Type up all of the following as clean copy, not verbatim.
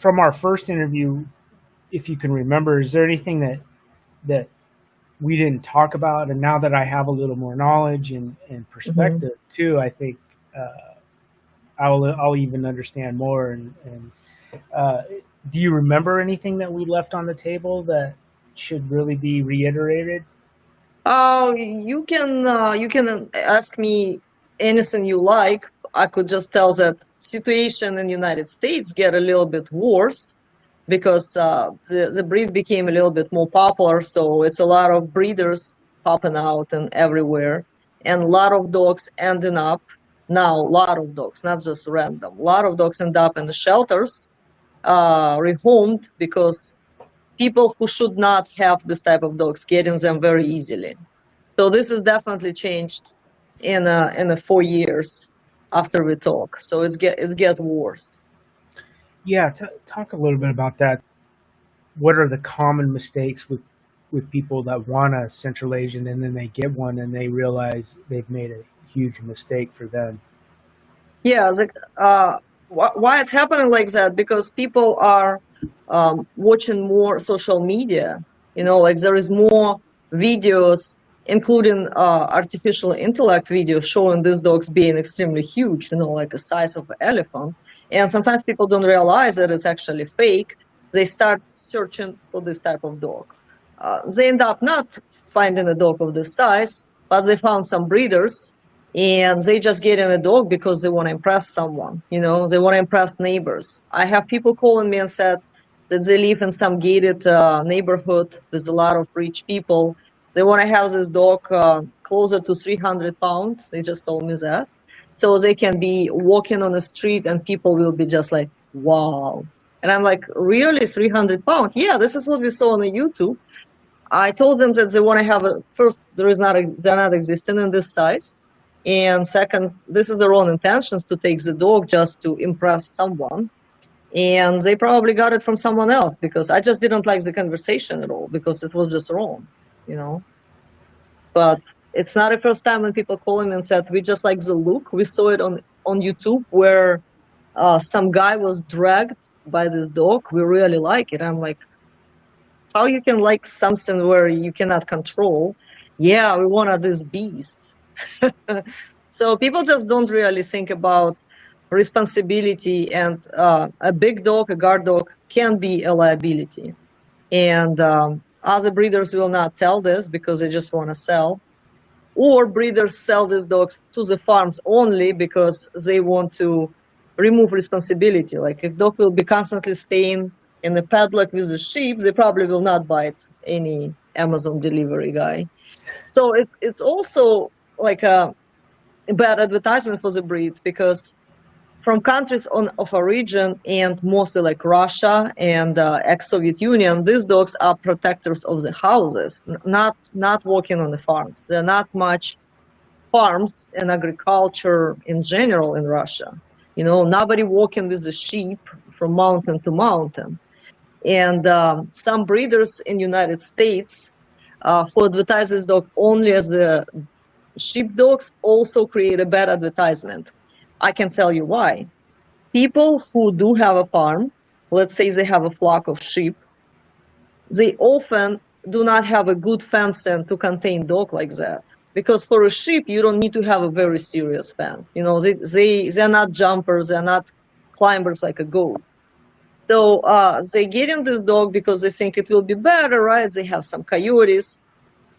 from our first interview, if you can remember, is there anything that we didn't talk about? And now that I have a little more knowledge and Mhm. perspective too, I think I'll even understand more. And uh, do you remember anything that we left on the table that should really be reiterated? You can ask me anything you like. I could just tell that situation in the United States get a little bit worse because the breed became a little bit more popular. So it's a lot of breeders popping out and everywhere, and a lot of dogs ending up now. A lot of dogs, not just random. A lot of dogs end up in the shelters, rehomed because people who should not have this type of dogs getting them very easily. So this has definitely changed in the 4 years after we talk. So it get worse. Yeah, talk a little bit about that. What are the common mistakes with people that want a Central Asian and then they get one and they realize they've made a huge mistake for them? Yeah, like why it's happening like that? Because people are watching more social media. Like there is more videos, including artificial intellect videos showing these dogs being extremely huge. Like the size of an elephant. And sometimes people don't realize that it's actually fake. They start searching for this type of dog. They end up not finding a dog of this size, but they found some breeders and they just get in a dog because they want to impress someone. They want to impress neighbors. I have people calling me and said that they live in some gated neighborhood with a lot of rich people. They want to have this dog closer to 300 pounds. They just told me that, so they can be walking on the street and people will be just like, wow. And I'm like, really, 300 pounds? Yeah, this is what we saw on the YouTube. I told them that they want to have a first. They're not existing in this size, and second, this is their own intentions to take the dog just to impress someone, and they probably got it from someone else because I just didn't like the conversation at all because it was just wrong, you know. But it's not the first time when people call in and said we just like the look. We saw it on YouTube where some guy was dragged by this dog. We really like it. I'm like, how you can like something where you cannot control? Yeah, we wanted this beast. So people just don't really think about responsibility, and a big dog, a guard dog, can be a liability. And other breeders will not tell this because they just want to sell, or breeders sell these dogs to the farms only because they want to remove responsibility. Like if dog will be constantly staying in the paddock with the sheep, they probably will not bite any Amazon delivery guy. So it's also like a bad advertisement for the breed because from countries of origin and mostly like Russia and ex-Soviet Union, these dogs are protectors of the houses, not working on the farms. There are not much farms and agriculture in general in Russia. Nobody walking with a sheep from mountain to mountain. And some breeders in United States who advertise this dog only as the sheep dogs also create a bad advertisement. I can tell you why. People who do have a farm, let's say they have a flock of sheep, they often do not have a good fencing to contain dog like that. Because for a sheep, you don't need to have a very serious fence. They're not jumpers, they're not climbers like a goats. So they get in this dog because they think it will be better, right? They have some coyotes,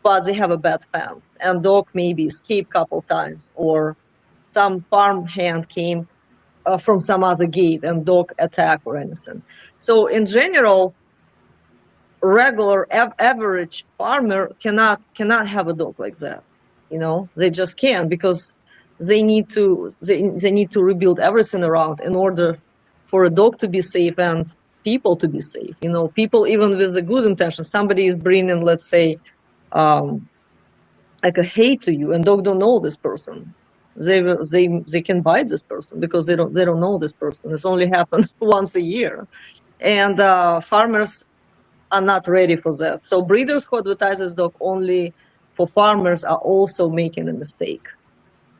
but they have a bad fence, and dog maybe escaped a couple times, or some farm hand came from some other gate and dog attack or anything. So in general, regular average farmer cannot have a dog like that. They just can't because they need to rebuild everything around in order for a dog to be safe and people to be safe. People even with a good intention, somebody is bringing, let's say, um, like a hate to you, and dog don't know this person. They can bite this person because they don't know this person. It's only happens once a year, and farmers are not ready for that. So breeders who advertise this dog only for farmers are also making a mistake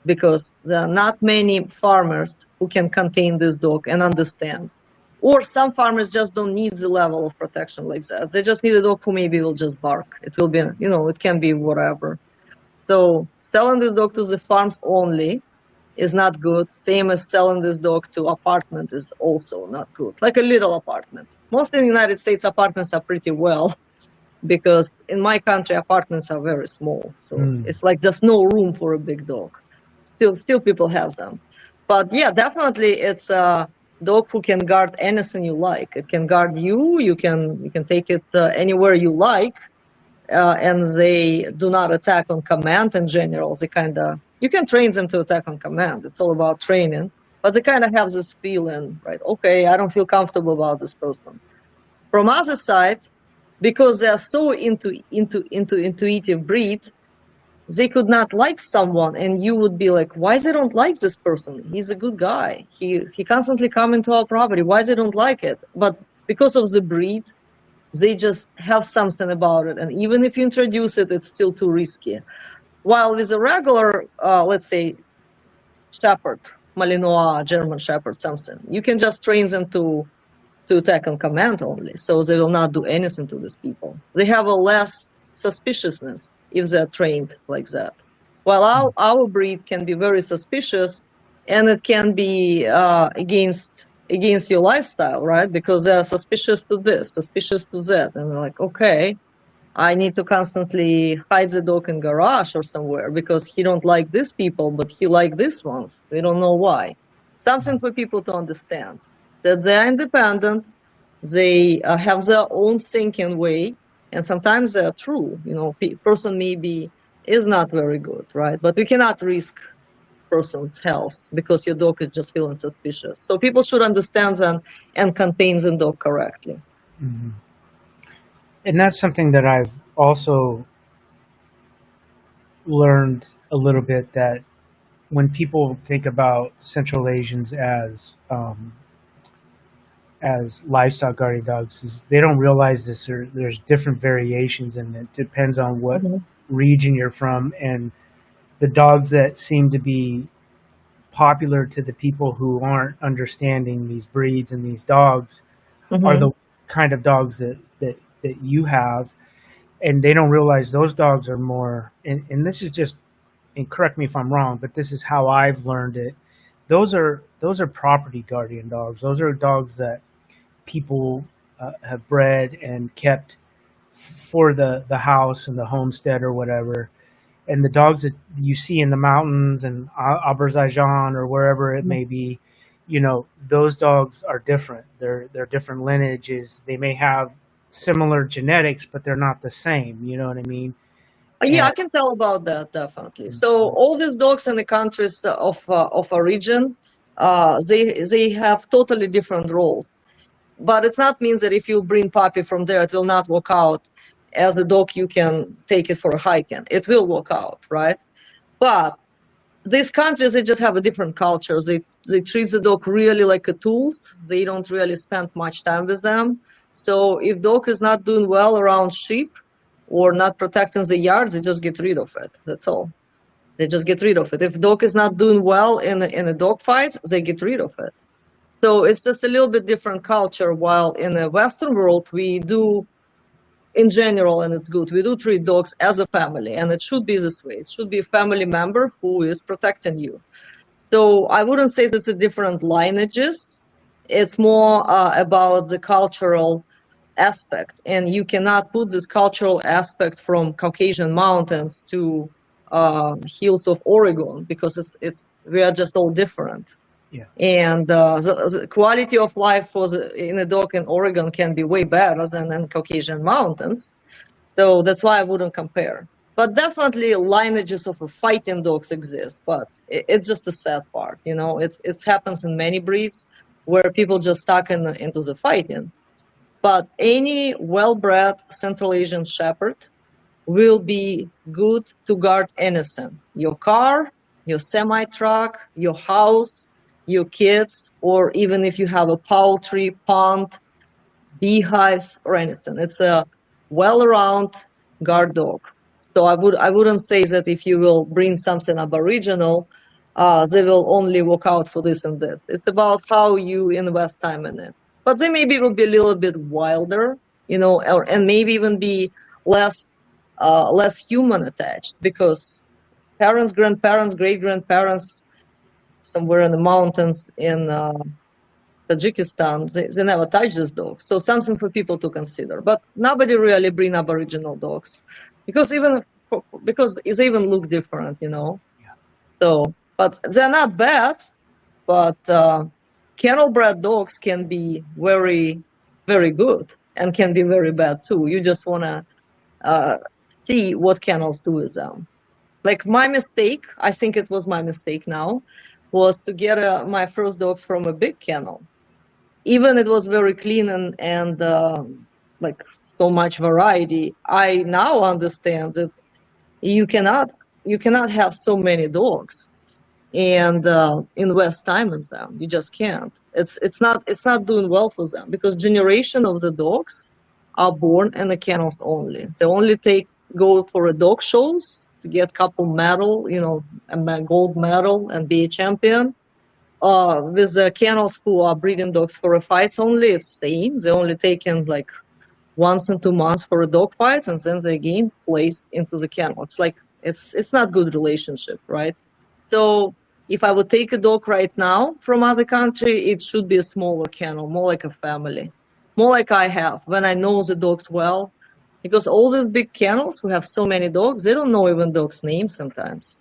because there are not many farmers who can contain this dog and understand. Or some farmers just don't need the level of protection like that. They just need a dog who maybe will just bark. It will be, it can be whatever. So selling the dog to the farms only is not good. Same as selling this dog to apartment is also not good. Like a little apartment. Most in the United States, apartments are pretty well because in my country, apartments are very small. So it's like there's no room for a big dog. Still people have them. But yeah, definitely it's a dog who can guard anything you like. It can guard you. You can take it anywhere you like. And they do not attack on command in general. They you can train them to attack on command. It's all about training. But they kind of have this feeling, right? Okay, I don't feel comfortable about this person. From other side, because they are so into intuitive breed, they could not like someone, and you would be like, why they don't like this person? He's a good guy. He constantly come into our property. Why they don't like it? But because of the breed, they just have something about it. And even if you introduce it, it's still too risky. While with a regular, let's say, shepherd, Malinois, German shepherd, something, you can just train them to attack on command only. So they will not do anything to these people. They have a less suspiciousness if they're trained like that. While our breed can be very suspicious, and it can be against your lifestyle, right? Because they're suspicious to this, suspicious to that. And they're like, okay, I need to constantly hide the dog in garage or somewhere because he don't like these people, but he like these ones. We don't know why. Something for people to understand that they're independent. They have their own thinking way, and sometimes they're true. Person maybe is not very good, right? But we cannot risk person's health because your dog is just feeling suspicious. So people should understand them and contain the dog correctly. Mm-hmm. And that's something that I've also learned a little bit, that when people think about Central Asians as livestock guardian dogs, is they don't realize this. There's different variations, and it depends on what region you're from. And the dogs that seem to be popular to the people who aren't understanding these breeds and these dogs are the kind of dogs that you have, and they don't realize those dogs are more. And this is just, and correct me if I'm wrong, but this is how I've learned it. Those are property guardian dogs. Those are dogs that people have bred and kept for the house and the homestead or whatever. And the dogs that you see in the mountains and Azerbaijan or wherever it may be, those dogs are different. They're different lineages. They may have similar genetics, but they're not the same. You know what I mean? Yeah, I can tell about that, definitely. So all these dogs in the countries of origin, they have totally different roles. But it not means that if you bring puppy from there, it will not work out as a dog. You can take it for a hiking. It will work out, right? But these countries, they just have a different culture. They treat the dog really like a tools. They don't really spend much time with them. So if dog is not doing well around sheep or not protecting the yard, they just get rid of it. That's all. They just get rid of it. If dog is not doing well in a dog fight, they get rid of it. So it's just a little bit different culture. While in the Western world, we do, in general, and it's good, we do treat dogs as a family, and it should be this way. It should be a family member who is protecting you. So I wouldn't say that it's a different lineages. It's more about the cultural aspect, and you cannot put this cultural aspect from Caucasian mountains to hills of Oregon, because we are just all different. Yeah. And the quality of life in a dog in Oregon can be way better than in Caucasian mountains. So that's why I wouldn't compare. But definitely lineages of fighting dogs exist, but it's just a sad part. It happens in many breeds where people just stuck into the fighting. But any well-bred Central Asian Shepherd will be good to guard anything. Your car, your semi-truck, your house, your kids, or even if you have a poultry, pond, beehives, or anything. It's a well-round guard dog. So I wouldn't say that if you will bring something aboriginal, they will only work out for this and that. It's about how you invest time in it. but they maybe will be a little bit wilder, and maybe even be less human attached, because parents, grandparents, great grandparents somewhere in the mountains in Tajikistan, they never touch these dogs. So something for people to consider. But nobody really bring Aboriginal dogs because they even look different, So, but they're not bad. But kennel bred dogs can be very, very good and can be very bad too. You just want to see what kennels do with them. Like my mistake, I think it was my mistake now, was to get my first dogs from a big kennel. Even it was very clean and like so much variety. I now understand that you cannot have so many dogs and invest time in them. You just can't. It's not doing well for them, because generation of the dogs are born in the kennels only. They only go for a dog shows to get couple medal, a gold medal and be a champion. With the kennels who are breeding dogs for a fights only, it's same. They only taken like once in 2 months for a dog fight, and then they again placed into the kennel. It's like it's not good relationship, right? So if I would take a dog right now from other country, it should be a smaller kennel, more like a family, more like I have when I know the dogs well. Because all the big kennels who have so many dogs, they don't know even dogs' names sometimes.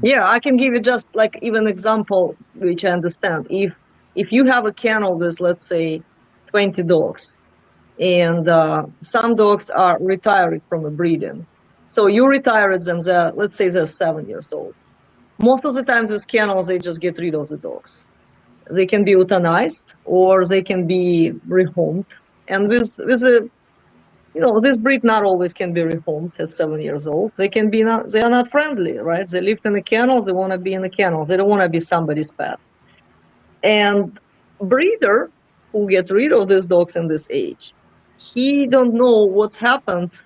Yeah, I can give you just like even example which I understand. If you have a kennel with, let's say, 20 dogs, and some dogs are retired from a breeding, so you retired them. Let's say they're 7 years old. Most of the times with kennels, they just get rid of the dogs. They can be euthanized or they can be rehomed. And with this breed not always can be rehomed at 7 years old. They are not friendly, right? They live in a kennel. They want to be in a kennel. They don't want to be somebody's pet. And breeder who get rid of these dogs in this age, he don't know what's happened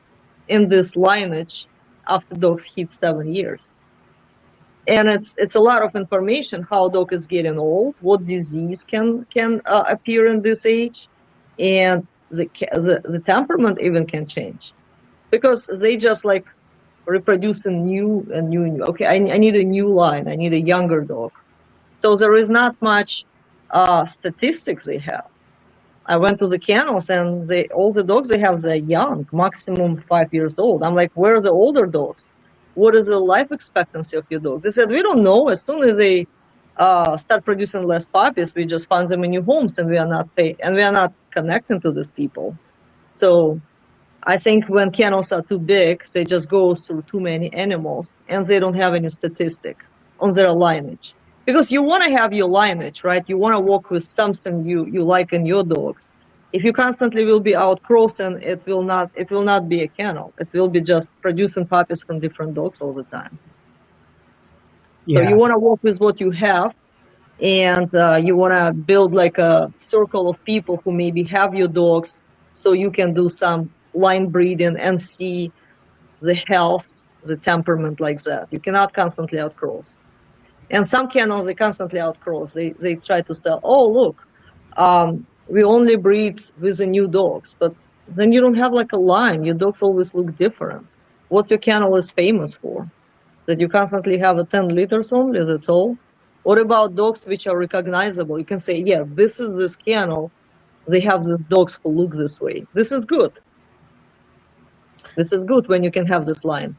in this lineage after dogs hit 7 years. And it's a lot of information how dog is getting old, what disease can appear in this age, and the temperament even can change, because they just like reproducing new. Okay, I need a new line. I need a younger dog. So there is not much statistics they have. I went to the kennels and all the dogs they have, they're young, maximum 5 years old. I'm like, where are the older dogs? What is the life expectancy of your dog? They said, we don't know. As soon as they start producing less puppies, we just find them in new homes, and we are not connecting to these people. So I think when kennels are too big, they just go through too many animals, and they don't have any statistic on their lineage. Because you want to have your lineage, right? You want to work with something you like in your dogs. If you constantly will be outcrossing, it will not be a kennel. It will be just producing puppies from different dogs all the time. Yeah. So you want to work with what you have, and you want to build like a circle of people who maybe have your dogs, so you can do some line breeding and see the health, the temperament like that. You cannot constantly outcross. And some kennels, they constantly outcross. They try to sell, oh, look, we only breed with the new dogs. But then you don't have like a line. Your dogs always look different. What your kennel is famous for? That you constantly have a 10 liters only, that's all? What about dogs which are recognizable? You can say, yeah, this is this kennel. They have the dogs who look this way. This is good. This is good when you can have this line.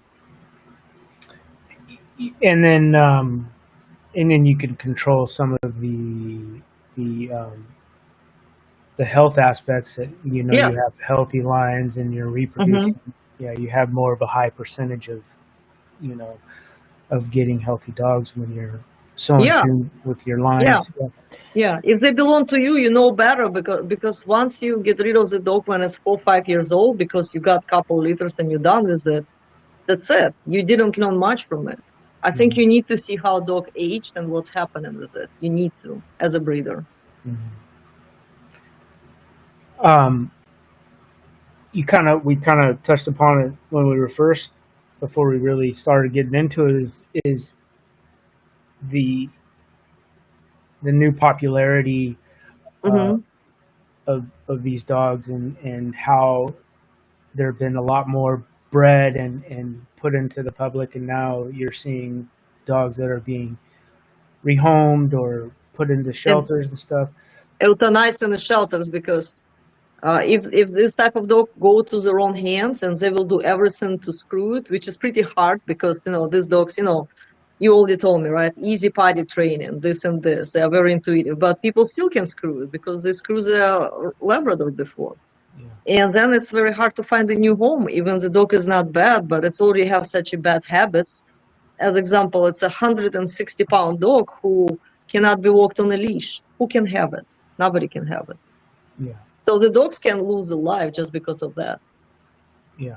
And then you can control some of the health aspects that you have healthy lines and you're reproducing. Yeah, you have more of a high percentage of getting healthy dogs when you're so in tune with your lines. Yeah, if they belong to you, you know better, because once you get rid of the dog when it's 4 or 5 years old, because you got a couple liters and you're done with it, that's it. You didn't learn much from it. I think you need to see how dog aged and what's happening with it. You need to, as a breeder. We kind of touched upon it when we were before we really started getting into it, is the new popularity of these dogs, and how there have been a lot more bred and put into the public, and now you're seeing dogs that are being rehomed or put into And shelters and stuff. euthanized in the shelters, because if this type of dog go to their own hands, and they will do everything to screw it, which is pretty hard, because these dogs, you already told me, right? Easy potty training, this and this. They are very intuitive, but people still can screw it because they screw their Labrador before. Yeah. And then it's very hard to find a new home. Even the dog is not bad, but it's already have such a bad habits. As example, it's a 160-pound dog who cannot be walked on a leash. Who can have it? Nobody can have it. Yeah. So the dogs can lose their life just because of that. Yeah.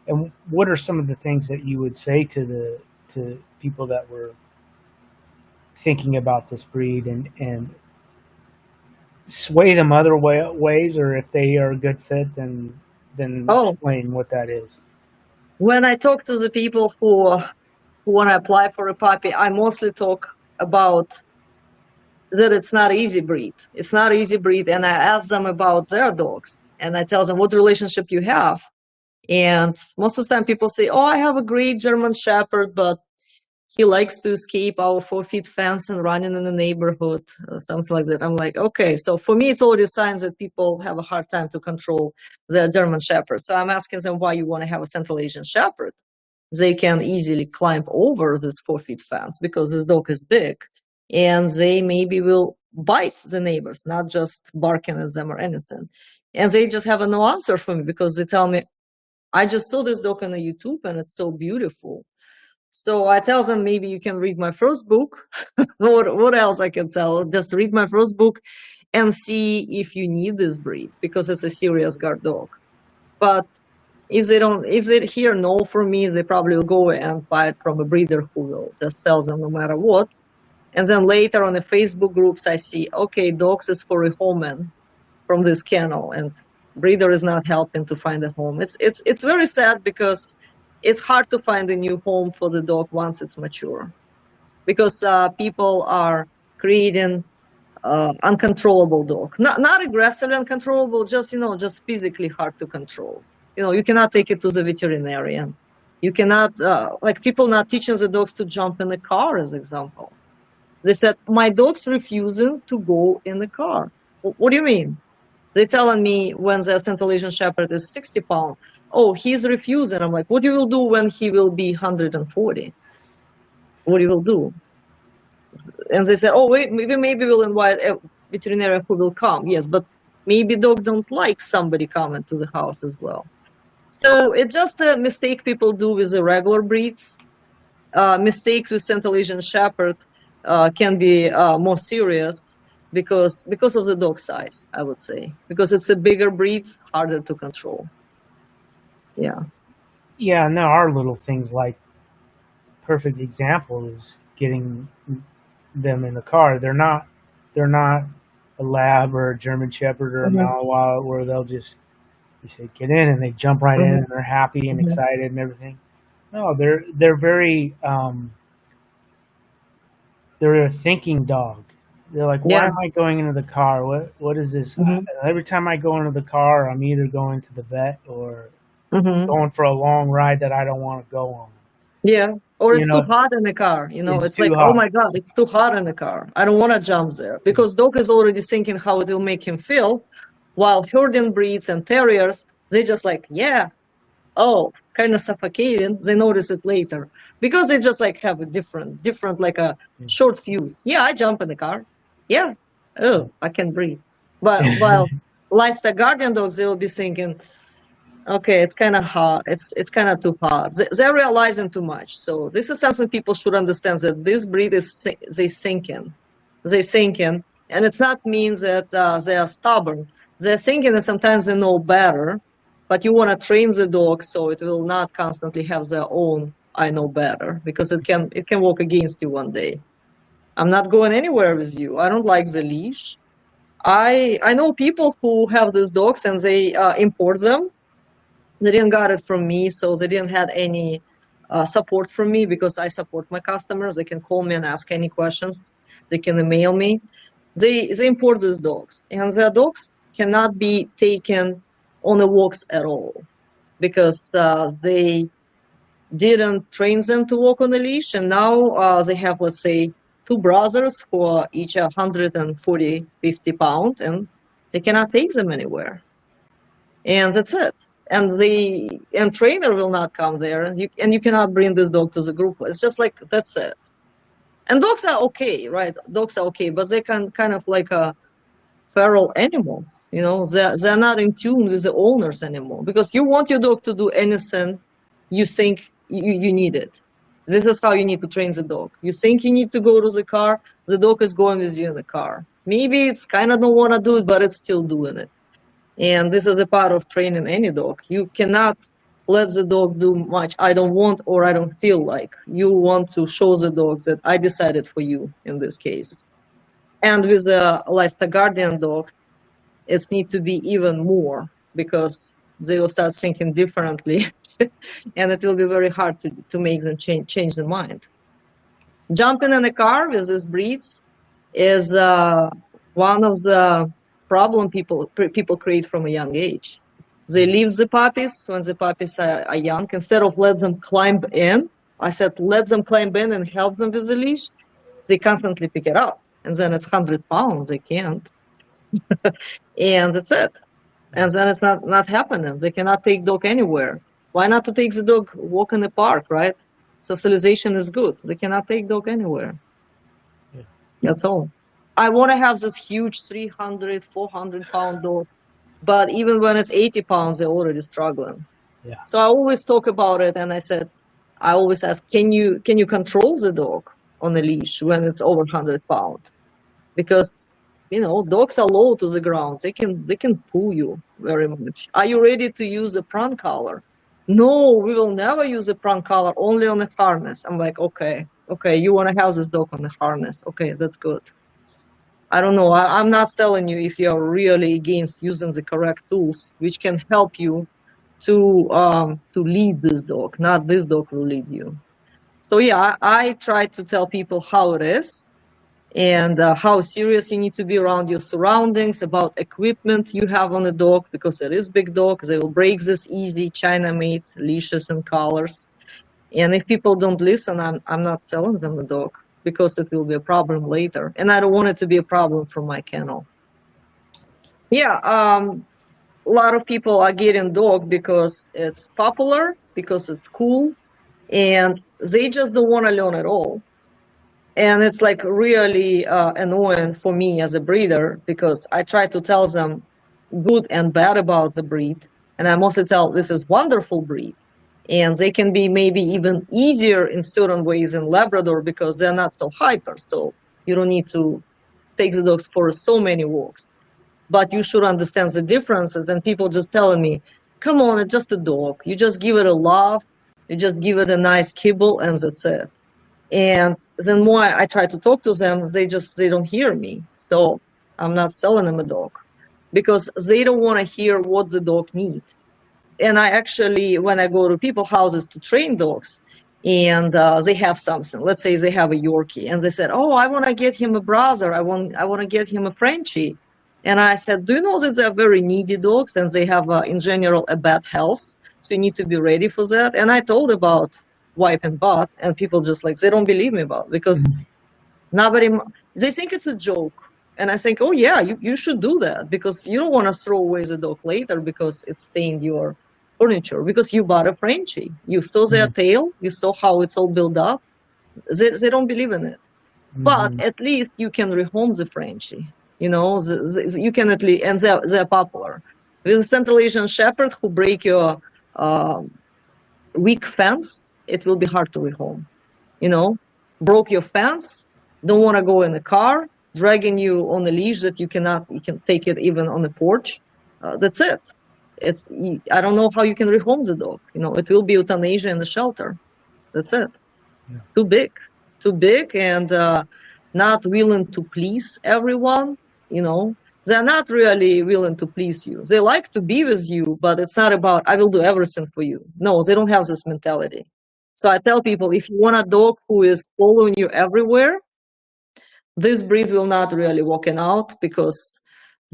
And what are some of the things that you would say to people that were thinking about this breed, and sway them other ways, or if they are a good fit, then explain what that is. When I talk to the people who want to apply for a puppy, I mostly talk about that it's not an easy breed. It's not an easy breed, and I ask them about their dogs, and I tell them what relationship you have. And most of the time people say, oh, I have a great German Shepherd, but he likes to escape our 4-foot fence and running in the neighborhood, something like that. I'm like, okay, so for me, it's already signs that people have a hard time to control the German Shepherd. So I'm asking them why you want to have a Central Asian Shepherd. They can easily climb over this 4-foot fence because this dog is big, and they maybe will bite the neighbors, not just barking at them or anything. And they just have no answer for me because they tell me, I just saw this dog on the YouTube and it's so beautiful. So I tell them, maybe you can read my first book. What else I can tell? Just read my first book and see if you need this breed, because it's a serious guard dog. But if they hear no from me, they probably will go and buy it from a breeder who will just sell them no matter what. And then later on the Facebook groups, I see, okay, dogs is for a homeman from this kennel, and breeder is not helping to find a home. It's very sad, because it's hard to find a new home for the dog once it's mature, because people are creating uncontrollable dog, not aggressively uncontrollable, just physically hard to control. You cannot take it to the veterinarian. You cannot like people not teaching the dogs to jump in the car, as example. They said, my dog's refusing to go in the car. What do you mean? They're telling me when the Central Asian Shepherd is 60 pounds, oh, he's refusing. I'm like, what you will do when he will be 140? What you will do? And they said, oh, wait, maybe we'll invite a veterinarian who will come. Yes, but maybe dog don't like somebody coming to the house as well. So it's just a mistake people do with the regular breeds. Mistakes with Central Asian Shepherd can be more serious because of the dog size, I would say, because it's a bigger breed, harder to control. Yeah. Yeah, no, our little things, like, perfect example is getting them in the car. They're not a lab or a German Shepherd or a Malinois where they'll just, you say get in and they jump right in and they're happy and excited and everything. No, they're very they're a thinking dog. They're like, why am I going into the car? What is this? Every time I go into the car, I'm either going to the vet or going for a long ride that I don't want to go on. Yeah. Or it's too hot in the car. It's like, oh my God, it's too hot in the car. I don't want to jump there, because dog is already thinking how it will make him feel. While herding breeds and terriers, they just like, yeah, oh, kind of suffocating. They notice it later because they just like have a different like a short fuse. Yeah, I jump in the car. Yeah. Oh, I can breathe. But while livestock guardian dogs, they will be thinking, okay, it's kind of hot. It's kind of too hot. They're realizing too much. So this is something people should understand, that this breed is they sinking, and it's not means that they are stubborn. They're thinking, and sometimes they know better. But you want to train the dog so it will not constantly have their own "I know better," because it can work against you one day. I'm not going anywhere with you. I don't like the leash. I know people who have these dogs and they import them. They didn't got it from me, so they didn't have any support from me, because I support my customers. They can call me and ask any questions. They can email me. they import these dogs, and their dogs cannot be taken on the walks at all because they didn't train them to walk on a leash, and now they have, let's say, two brothers who are each 140, 50 pounds, and they cannot take them anywhere. And that's it. And the trainer will not come there, and you cannot bring this dog to the group. It's just like, that's it. And dogs are okay, right? Dogs are okay, but they can kind of like feral animals, you know, they're not in tune with the owners anymore, because you want your dog to do anything you think you need it. This is how you need to train the dog. You think you need to go to the car, the dog is going with you in the car. Maybe it's kind of don't want to do it, but it's still doing it. And this is a part of training any dog. You cannot let the dog do much I don't want or I don't feel like. You want to show the dog that I decided for you in this case. And with a lifestyle guardian dog, it's need to be even more, because they will start thinking differently and it will be very hard to make them change their mind. Jumping in the car with these breeds is one of the problem people create from a young age. They leave the puppies when the puppies are young. Instead of let them climb in, I said let them climb in and help them with the leash. They constantly pick it up, and then it's 100 pounds. They can't, and that's it. And then it's not happening. They cannot take dog anywhere. Why not to take the dog walk in the park, right? Socialization is good. They cannot take dog anywhere. Yeah. That's all. I want to have this huge 300, 400 pound dog, but even when it's 80 pounds, they're already struggling. Yeah. So I always talk about it, and I said, I always ask, can you control the dog on a leash when it's over 100 pounds? Because, you know, dogs are low to the ground. They can pull you very much. Are you ready to use a prong collar? No, we will never use a prong collar, only on the harness. I'm like, okay, you want to have this dog on the harness. Okay, that's good. I don't know. I'm not selling you if you're really against using the correct tools, which can help you to lead this dog. Not this dog will lead you. So yeah, I try to tell people how it is, and how serious you need to be around your surroundings, about equipment you have on the dog, because it is big dog. They will break this easy, China-made leashes and collars. And if people don't listen, I'm not selling them the dog, because it will be a problem later. And I don't want it to be a problem for my kennel. Yeah, a lot of people are getting dog because it's popular, because it's cool, and they just don't want to learn at all. And it's like really annoying for me as a breeder, because I try to tell them good and bad about the breed. And I mostly tell this is wonderful breed. And they can be maybe even easier in certain ways in Labrador, because they're not so hyper. So you don't need to take the dogs for so many walks. But you should understand the differences. And people just telling me, come on, it's just a dog. You just give it a love. You just give it a nice kibble, and that's it. And then more I try to talk to them, they don't hear me. So I'm not selling them a dog, because they don't want to hear what the dog needs. And I actually, when I go to people's houses to train dogs, and they have something, let's say they have a Yorkie, and they said, oh, I want to get him a brother. I want to get him a Frenchie. And I said, do you know that they're very needy dogs, and they have, in general, a bad health? So you need to be ready for that. And I told about wipe and butt, and people just like, they don't believe me about it, because nobody, they think it's a joke. And I think, oh yeah, you should do that, because you don't want to throw away the dog later because it stained your furniture, because you bought a Frenchie. You saw their tail, you saw how it's all built up. They don't believe in it. But at least you can rehome the Frenchie. You know, you can at least, and they're popular. With a Central Asian Shepherd who break your weak fence, it will be hard to rehome. You know, broke your fence, don't want to go in the car, dragging you on a leash that you can take it even on the porch. That's it. I don't know how you can rehome the dog. You know, it will be euthanasia in the shelter. That's it. Yeah. Too big, and not willing to please everyone. You know, they're not really willing to please you. They like to be with you, but it's not about, I will do everything for you. No, they don't have this mentality. So I tell people, if you want a dog who is following you everywhere, this breed will not really walking out because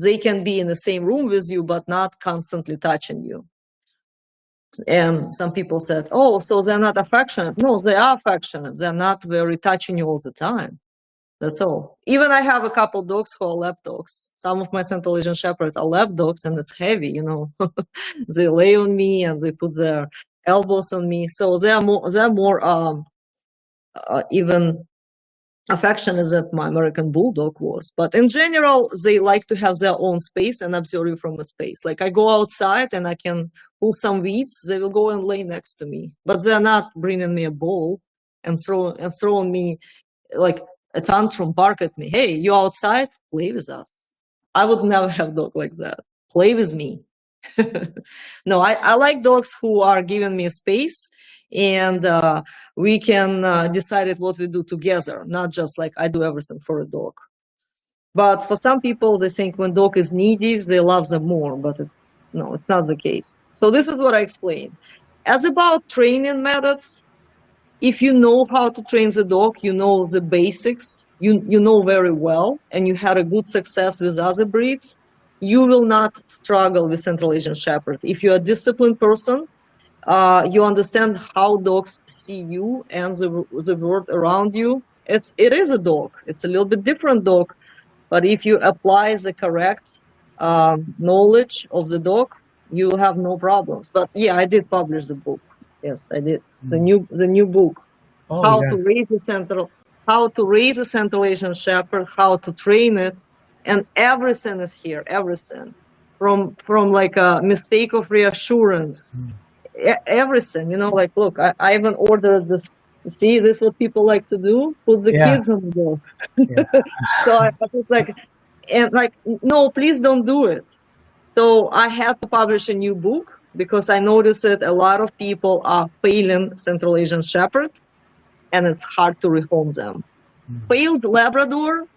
they can be in the same room with you, but not constantly touching you. And some people said, oh, so they're not affectionate. No, they are affectionate. They're not very touching you all the time. That's all. Even I have a couple dogs who are lap dogs. Some of my Central Asian Shepherds are lap dogs, and it's heavy, you know. They lay on me and they put their elbows on me. So they're more even affectionate than my American Bulldog was. But in general, they like to have their own space and observe you from a space. Like I go outside and I can pull some weeds, they will go and lay next to me. But they're not bringing me a bowl and throwing me like a tantrum, bark at me. Hey, you outside? Play with us. I would never have a dog like that. Play with me. No, I like dogs who are giving me space and we can decide what we do together, not just like I do everything for a dog. But for some people, they think when dog is needy, they love them more, but no, it's not the case. So this is what I explained. As about training methods, if you know how to train the dog, you know the basics, you know very well, and you had a good success with other breeds, you will not struggle with Central Asian Shepherd. If you're a disciplined person, you understand how dogs see you and the world around you. It is a dog. It's a little bit different dog, but if you apply the correct knowledge of the dog, you will have no problems. But yeah, I did publish the book. Yes, I did. The new book. Oh, how yeah. to raise a Central Asian Shepherd, how to train it, and everything is here. Everything from like a mistake of reassurance. Everything, you know, like look, I even ordered this. See, this is what people like to do. Put the kids on the dog. So I was like, and like, no, please don't do it. So I had to publish a new book because I noticed that a lot of people are failing Central Asian Shepherd, and it's hard to rehome them. Failed Labrador,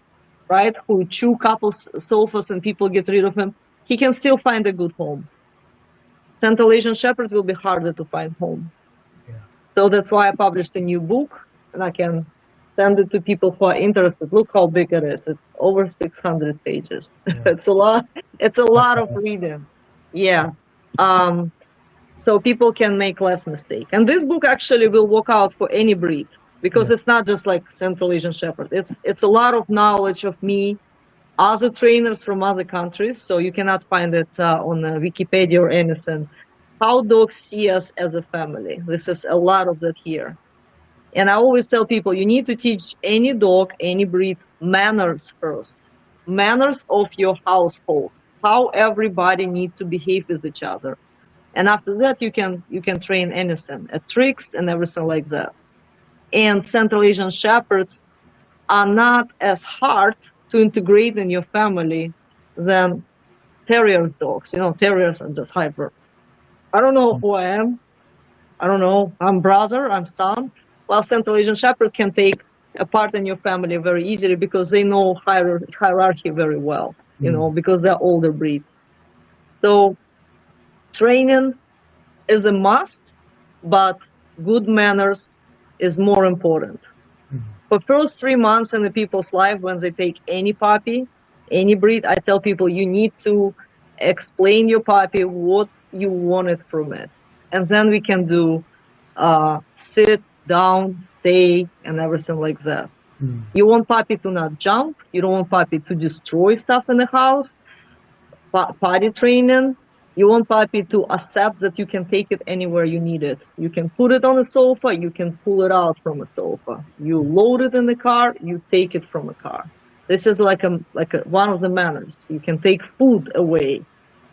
right, who chew couples sofas and people get rid of him, he can still find a good home. Central Asian Shepherd will be harder to find home. So that's why I published a new book, and I can send it to people who are interested. Look how big it is. It's over 600 pages. It's a lot. It's a lot of reading. Yeah. So people can make less mistake. And this book actually will work out for any breed because it's not just like Central Asian Shepherd. It's a lot of knowledge of me, other trainers from other countries. So you cannot find it on Wikipedia or anything. How dogs see us as a family. This is a lot of that here. And I always tell people, you need to teach any dog, any breed, manners first. Manners of your household. How everybody needs to behave with each other. And after that, you can train anything, tricks and everything like that. And Central Asian Shepherds are not as hard to integrate in your family than Terrier dogs. You know, Terriers are just hyper. I don't know who I am. I don't know. I'm brother, I'm son. While Central Asian Shepherd can take a part in your family very easily because they know hierarchy very well, you know, because they're older breed. So training is a must, but good manners is more important. For first 3 months in the people's life, when they take any puppy, any breed, I tell people you need to explain your puppy what you wanted from it. And then we can do sit, down, stay, and everything like that. You want puppy to not jump. You don't want puppy to destroy stuff in the house. Potty training. You want puppy to accept that you can take it anywhere you need it. You can put it on a sofa. You can pull it out from a sofa. You load it in the car. You take it from a car. This is like one of the manners. You can take food away.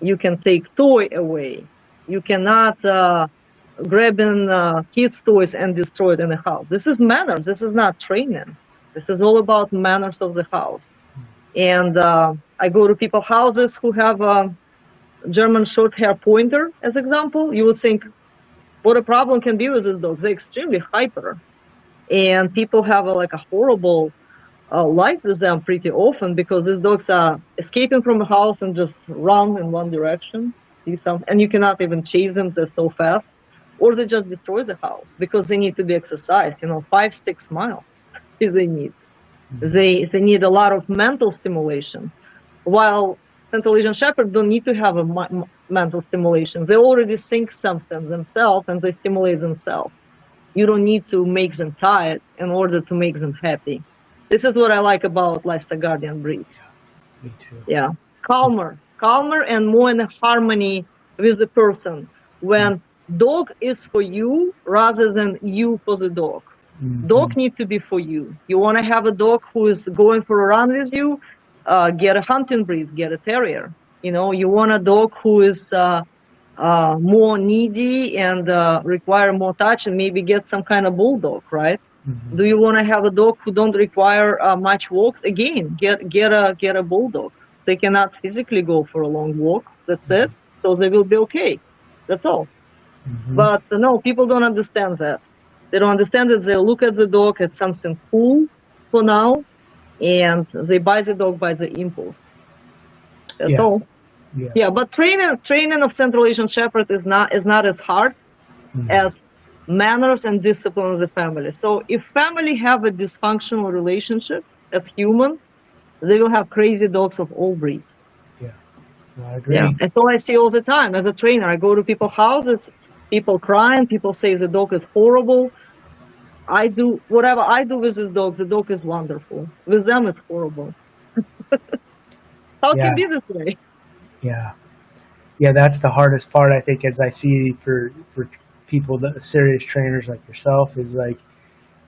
You can take toy away. You cannot grab in kids' toys and destroy it in the house. This is manners. This is not training. This is all about manners of the house. And I go to people's houses who have a German short hair pointer, as example. You would think, what a problem can be with this dog. They're extremely hyper. And people have a horrible life with them pretty often because these dogs are escaping from a house and just run in one direction. And you cannot even chase them, they're so fast. Or they just destroy the house because they need to be exercised, 5-6 miles they need. They need a lot of mental stimulation, while Central Asian Shepherds don't need to have a mental stimulation. They already think something themselves and they stimulate themselves. You don't need to make them tired in order to make them happy. This is what I like about lifestyle guardian breeds. Me too. Yeah, calmer and more in harmony with the person. When dog is for you rather than you for the dog. Dog needs to be for you. You want to have a dog who is going for a run with you, get a hunting breed, get a terrier. You know, you want a dog who is more needy and require more touch, and maybe get some kind of bulldog, right? Do you want to have a dog who don't require much walks? Again, get a bulldog. They cannot physically go for a long walk. That's it. So they will be okay. That's all. But no, people don't understand that. They don't understand that. They look at the dog as something cool for now, and they buy the dog by the impulse. That's all. Yeah, but training of Central Asian Shepherd is not as hard as manners and discipline of the family. So if family have a dysfunctional relationship as human, they will have crazy dogs of all breeds. Yeah, I agree. Yeah, that's all I see all the time as a trainer. I go to people's houses, people crying, people say the dog is horrible. I do whatever I do with this dog. The dog is wonderful. With them, it's horrible. How can it be this way? Yeah, that's the hardest part, I think, as I see for people, that serious trainers like yourself, is like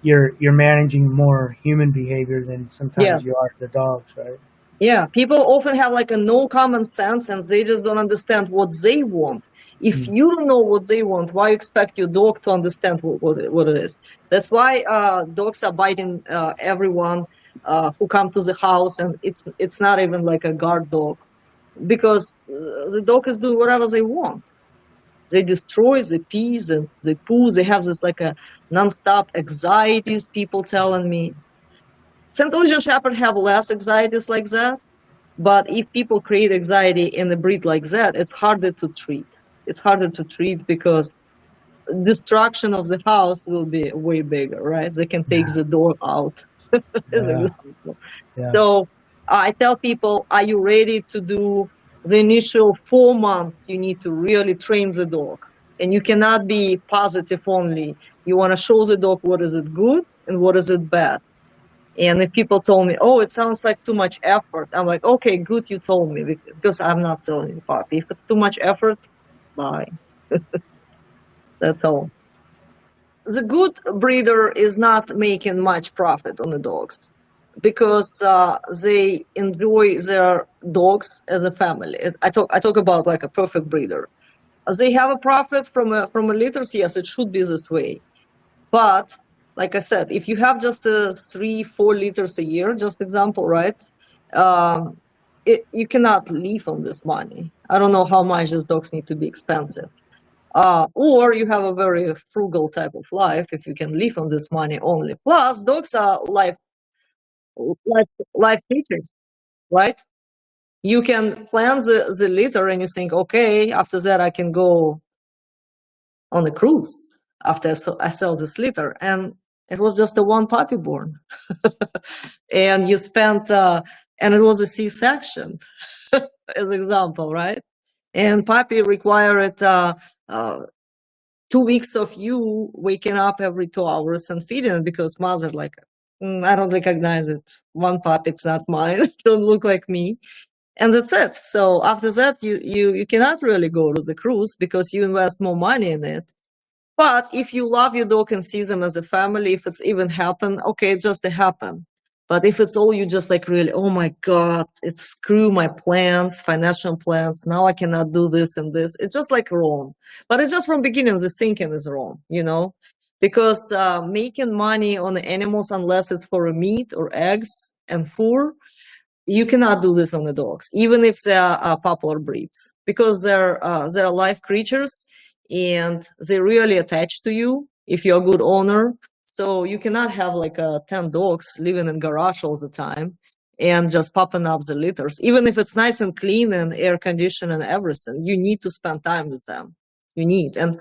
you're managing more human behavior than sometimes you are the dogs, right? Yeah, people often have like a no common sense, and they just don't understand what they want. If you don't know what they want, why expect your dog to understand what it is? That's why dogs are biting everyone who come to the house, and it's not even like a guard dog, because the dog is doing whatever they want. They destroy, they pee, they poo. They have this like a non-stop anxieties. People telling me, Central Asian Shepherd have less anxieties like that. But if people create anxiety in a breed like that, it's harder to treat. It's harder to treat because destruction of the house will be way bigger, right? They can take the door out. So I tell people, are you ready to do the initial 4 months? You need to really train the dog. And you cannot be positive only. You want to show the dog what is it good and what is it bad. And if people told me, oh, it sounds like too much effort, I'm like, okay, good, you told me, because I'm not selling a puppy. If it's too much effort, bye. That's all. The good breeder is not making much profit on the dogs because they enjoy their dogs as a family. I talk about like a perfect breeder. They have a profit from a litters. Yes, it should be this way. But like I said, if you have just 3-4 liters a year, just example, right? You cannot live on this money. I don't know how much these dogs need to be expensive. Or you have a very frugal type of life if you can live on this money only. Plus, dogs are life creatures, right? You can plan the litter and you think, okay, after that I can go on a cruise after I sell this litter. And it was just a one puppy born. And you spent, and it was a C-section, as example, right? And puppy required 2 weeks of you waking up every 2 hours and feeding it, because mother like, I don't recognize it. One puppy, it's not mine. Don't look like me. And that's it. So after that, you cannot really go to the cruise because you invest more money in it. But if you love your dog and see them as a family, if it's even happened, okay, it just happened. But if it's all you just like really, oh my God, it screw my plans, financial plans. Now I cannot do this and this. It's just like wrong. But it's just from beginning, the thinking is wrong, because making money on the animals, unless it's for a meat or eggs and fur, you cannot do this on the dogs, even if they are popular breeds, because they're live creatures and they're really attached to you if you're a good owner. So you cannot have like 10 dogs living in garage all the time and just popping up the litters. Even if it's nice and clean and air conditioned and everything, you need to spend time with them. You need. And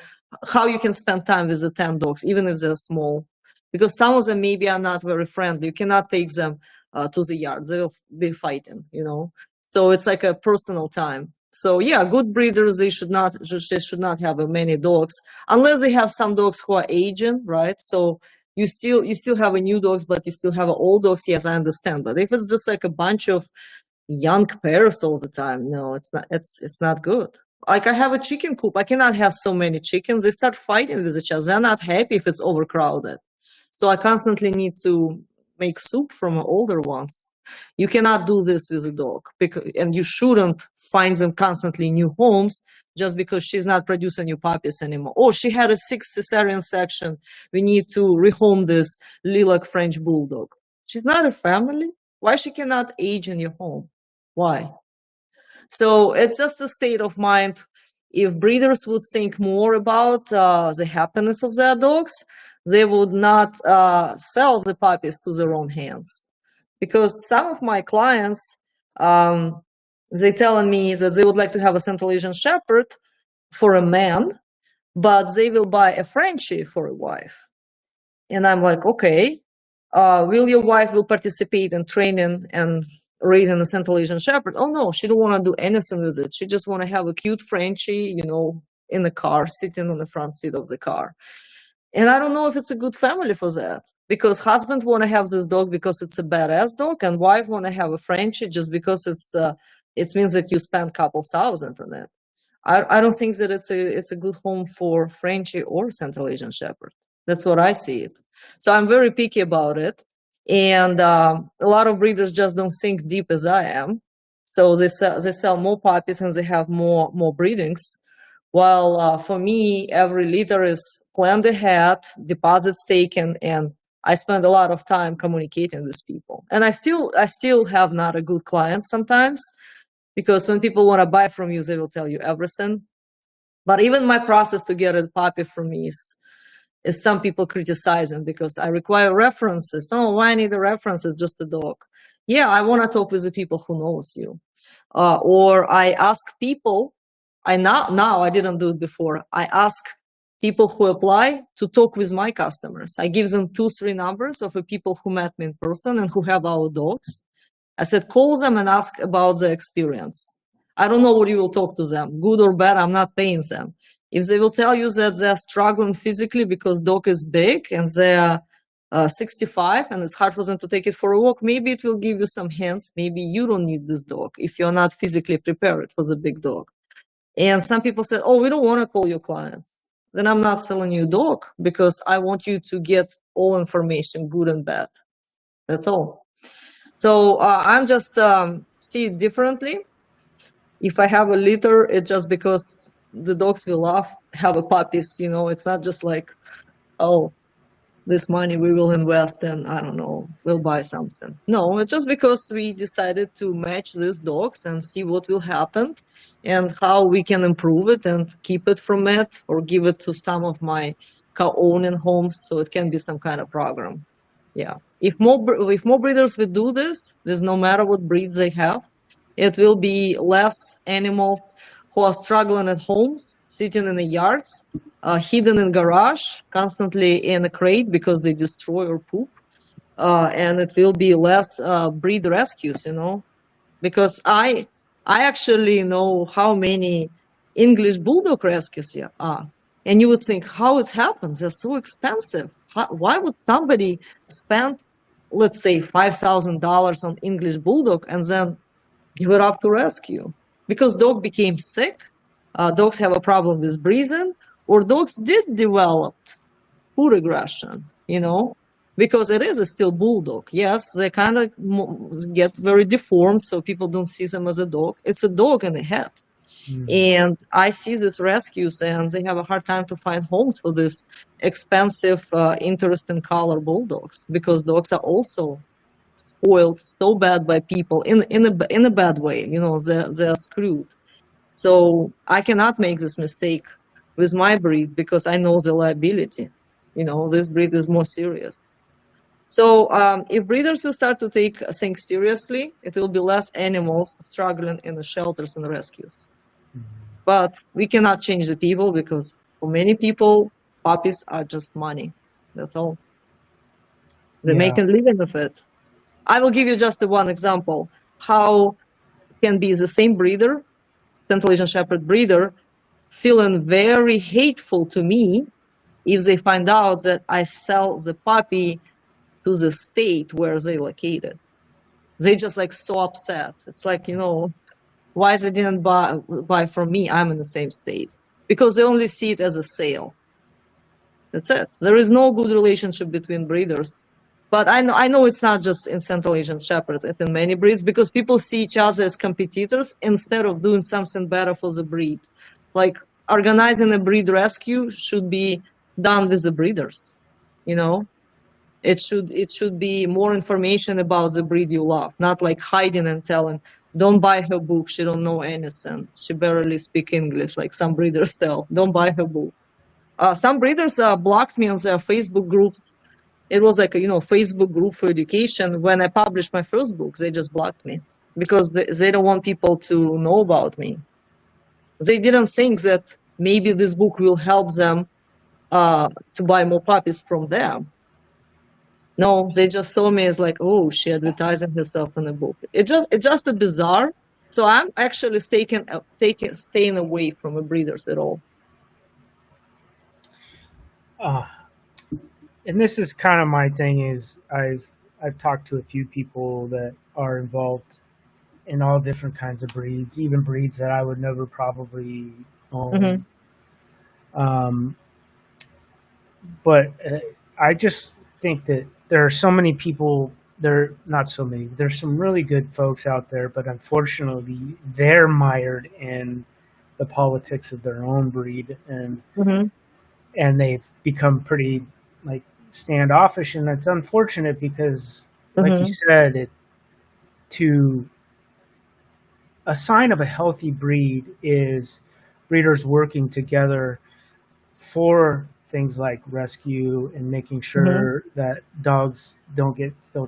how you can spend time with the 10 dogs, even if they're small, because some of them maybe are not very friendly. You cannot take them to the yard; they will be fighting, you know. So it's like a personal time. So yeah, good breeders, they should not have many dogs unless they have some dogs who are aging, right? So you still have a new dogs, but you still have old dogs. Yes, I understand. But if it's just like a bunch of young pairs all the time, no, it's not good. Like I have a chicken coop. I cannot have so many chickens. They start fighting with each other. They're not happy if it's overcrowded. So I constantly need to make soup from older ones. You cannot do this with a dog, and you shouldn't find them constantly in new homes just because she's not producing new puppies anymore. Oh, she had a 6 cesarean section. We need to rehome this lilac French bulldog. She's not a family. Why she cannot age in your home? Why? So it's just a state of mind. If breeders would think more about the happiness of their dogs, they would not sell the puppies to their own hands. Because some of my clients, they telling me that they would like to have a Central Asian Shepherd for a man, but they will buy a Frenchie for a wife. And I'm like, okay, will your wife will participate in training and raising a Central Asian Shepherd? Oh no, she don't want to do anything with it. She just want to have a cute Frenchie, you know, in the car, sitting on the front seat of the car. And I don't know if it's a good family for that, because husband want to have this dog because it's a badass dog, and wife want to have a Frenchie just because it means that you spend a couple thousand on it. I don't think that it's a good home for Frenchie or Central Asian Shepherd. That's what I see it. So I'm very picky about it, and a lot of breeders just don't think deep as I am. So they sell more puppies and they have more breedings. While for me, every litter is planned ahead, deposits taken, and I spend a lot of time communicating with people. And I still have not a good client sometimes, because when people want to buy from you, they will tell you everything. But even my process to get a puppy from me is some people criticizing because I require references. Oh, why I need the references? Just a dog. Yeah, I want to talk with the people who knows you. Or I ask people, now I didn't do it before. I ask people who apply to talk with my customers. I give them 2-3 numbers of the people who met me in person and who have our dogs. I said, call them and ask about the experience. I don't know what you will talk to them, good or bad. I'm not paying them. If they will tell you that they're struggling physically because dog is big and they're 65 and it's hard for them to take it for a walk, maybe it will give you some hints. Maybe you don't need this dog if you're not physically prepared for the big dog. And some people said, oh, we don't want to call your clients. Then I'm not selling you a dog, because I want you to get all information, good and bad. That's all. So I'm just see it differently. If I have a litter, it's just because the dogs we love have a puppies. You know, it's not just like, oh, this money we will invest and I don't know, we'll buy something. No, it's just because we decided to match these dogs and see what will happen and how we can improve it and keep it from it or give it to some of my co-owning homes so it can be some kind of program. Yeah. If more breeders will do this, there's no matter what breeds they have, it will be less animals who are struggling at homes, sitting in the yards, hidden in garage, constantly in a crate because they destroy or poop. And it will be less breed rescues, you know, because I actually know how many English bulldog rescues are. And you would think how it happens. They're so expensive. Why would somebody spend, let's say, $5,000 on English bulldog and then give it up to rescue? Because dog became sick, dogs have a problem with breathing, or dogs did develop food aggression, you know, because it is still bulldog. Yes, they kind of get very deformed, so people don't see them as a dog. It's a dog in a head. And I see these rescues and they have a hard time to find homes for this expensive, interesting color bulldogs, because dogs are also spoiled so bad by people in a bad way. You know, they're screwed. So I cannot make this mistake with my breed because I know the liability. You know, this breed is more serious. So if breeders will start to take things seriously, it will be less animals struggling in the shelters and rescues. But we cannot change the people, because for many people, puppies are just money. That's all. They're making a living of it. I will give you just one example how can be the same breeder, Central Asian Shepherd breeder, feeling very hateful to me if they find out that I sell the puppy to the state where they located. They just like so upset. It's like, why they didn't buy from me? I'm in the same state. Because they only see it as a sale. That's it. There is no good relationship between breeders. But I know it's not just in Central Asian Shepherds, it's in many breeds, because people see each other as competitors instead of doing something better for the breed. Like organizing a breed rescue should be done with the breeders. It should be more information about the breed you love, not like hiding and telling, don't buy her book, she don't know anything. She barely speak English, like some breeders tell, don't buy her book. Some breeders blocked me on their Facebook groups. It was like a Facebook group for education. When I published my first book, they just blocked me because they don't want people to know about me. They didn't think that maybe this book will help them to buy more puppies from them. No, they just saw me as like, oh, she advertising herself in a book. It's just a bizarre. So I'm actually staying away from the breeders at all. And this is kind of my thing is I've talked to a few people that are involved in all different kinds of breeds, even breeds that I would never probably own. But I just think that there are so many people. Not so many. There's some really good folks out there, but unfortunately, they're mired in the politics of their own breed, and they've become pretty like standoffish, and it's unfortunate because, like you said, a sign of a healthy breed is breeders working together for things like rescue and making sure that dogs don't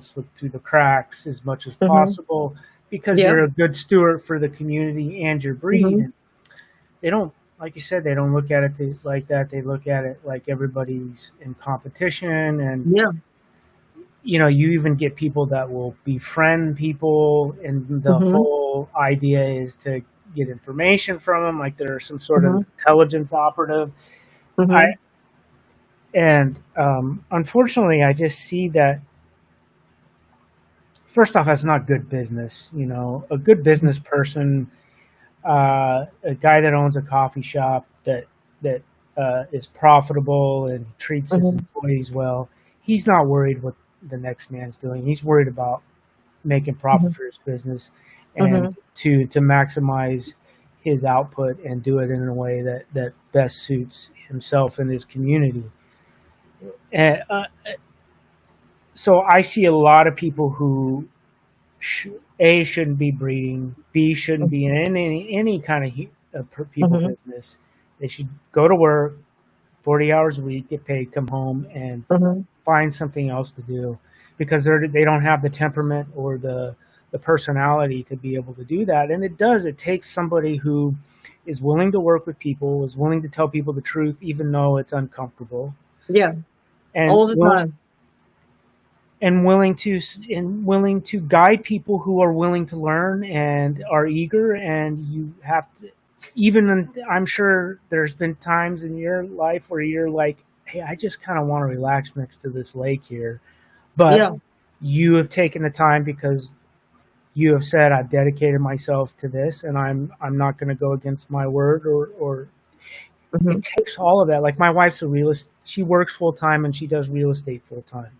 slip through the cracks as much as possible, because you're a good steward for the community and your breed. And they don't, like you said, they don't look at it like that. They look at it like everybody's in competition. And, you even get people that will befriend people. And the whole idea is to get information from them, like they're some sort of intelligence operative. Unfortunately, I just see that, first off, that's not good business. A good business person, a guy that owns a coffee shop that is profitable and treats his employees well, he's not worried what the next man's doing. He's worried about making profit for his business and to maximize his output and do it in a way that best suits himself and his community. And so I see a lot of people who shouldn't be breeding, B shouldn't be in any kind of people business. They should go to work 40 hours a week, get paid, come home, and find something else to do, because they don't have the temperament or the personality to be able to do that. And it takes somebody who is willing to work with people, is willing to tell people the truth, even though it's uncomfortable. Yeah, and all the time. And willing to guide people who are willing to learn and are eager. And you have to, I'm sure there's been times in your life where you're like, hey, I just kind of want to relax next to this lake here. But you have taken the time because you have said, I've dedicated myself to this, and I'm not going to go against my word or it takes all of that. Like my wife's a realist. She works full time and she does real estate full time.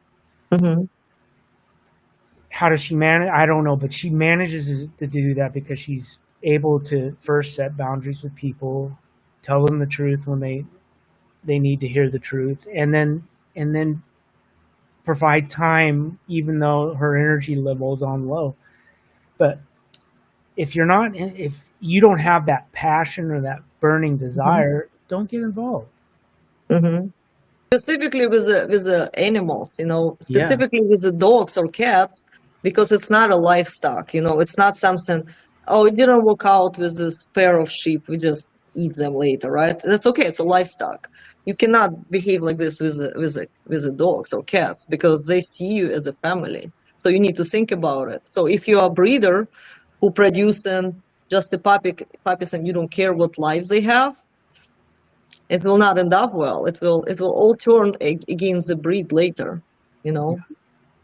How does she manage? I don't know, but she manages to do that because she's able to first set boundaries with people, tell them the truth when they need to hear the truth, and then provide time even though her energy level is on low. But if you don't have that passion or that burning desire, don't get involved. Specifically with the animals, specifically with the dogs or cats, because it's not a livestock, it's not something, it didn't work out with this pair of sheep. We just eat them later, right? That's okay. It's a livestock. You cannot behave like this with the dogs or cats because they see you as a family. So you need to think about it. So if you are a breeder who producing just the puppies and you don't care what lives they have, it will not end up well. It will all turn against the breed later, you know.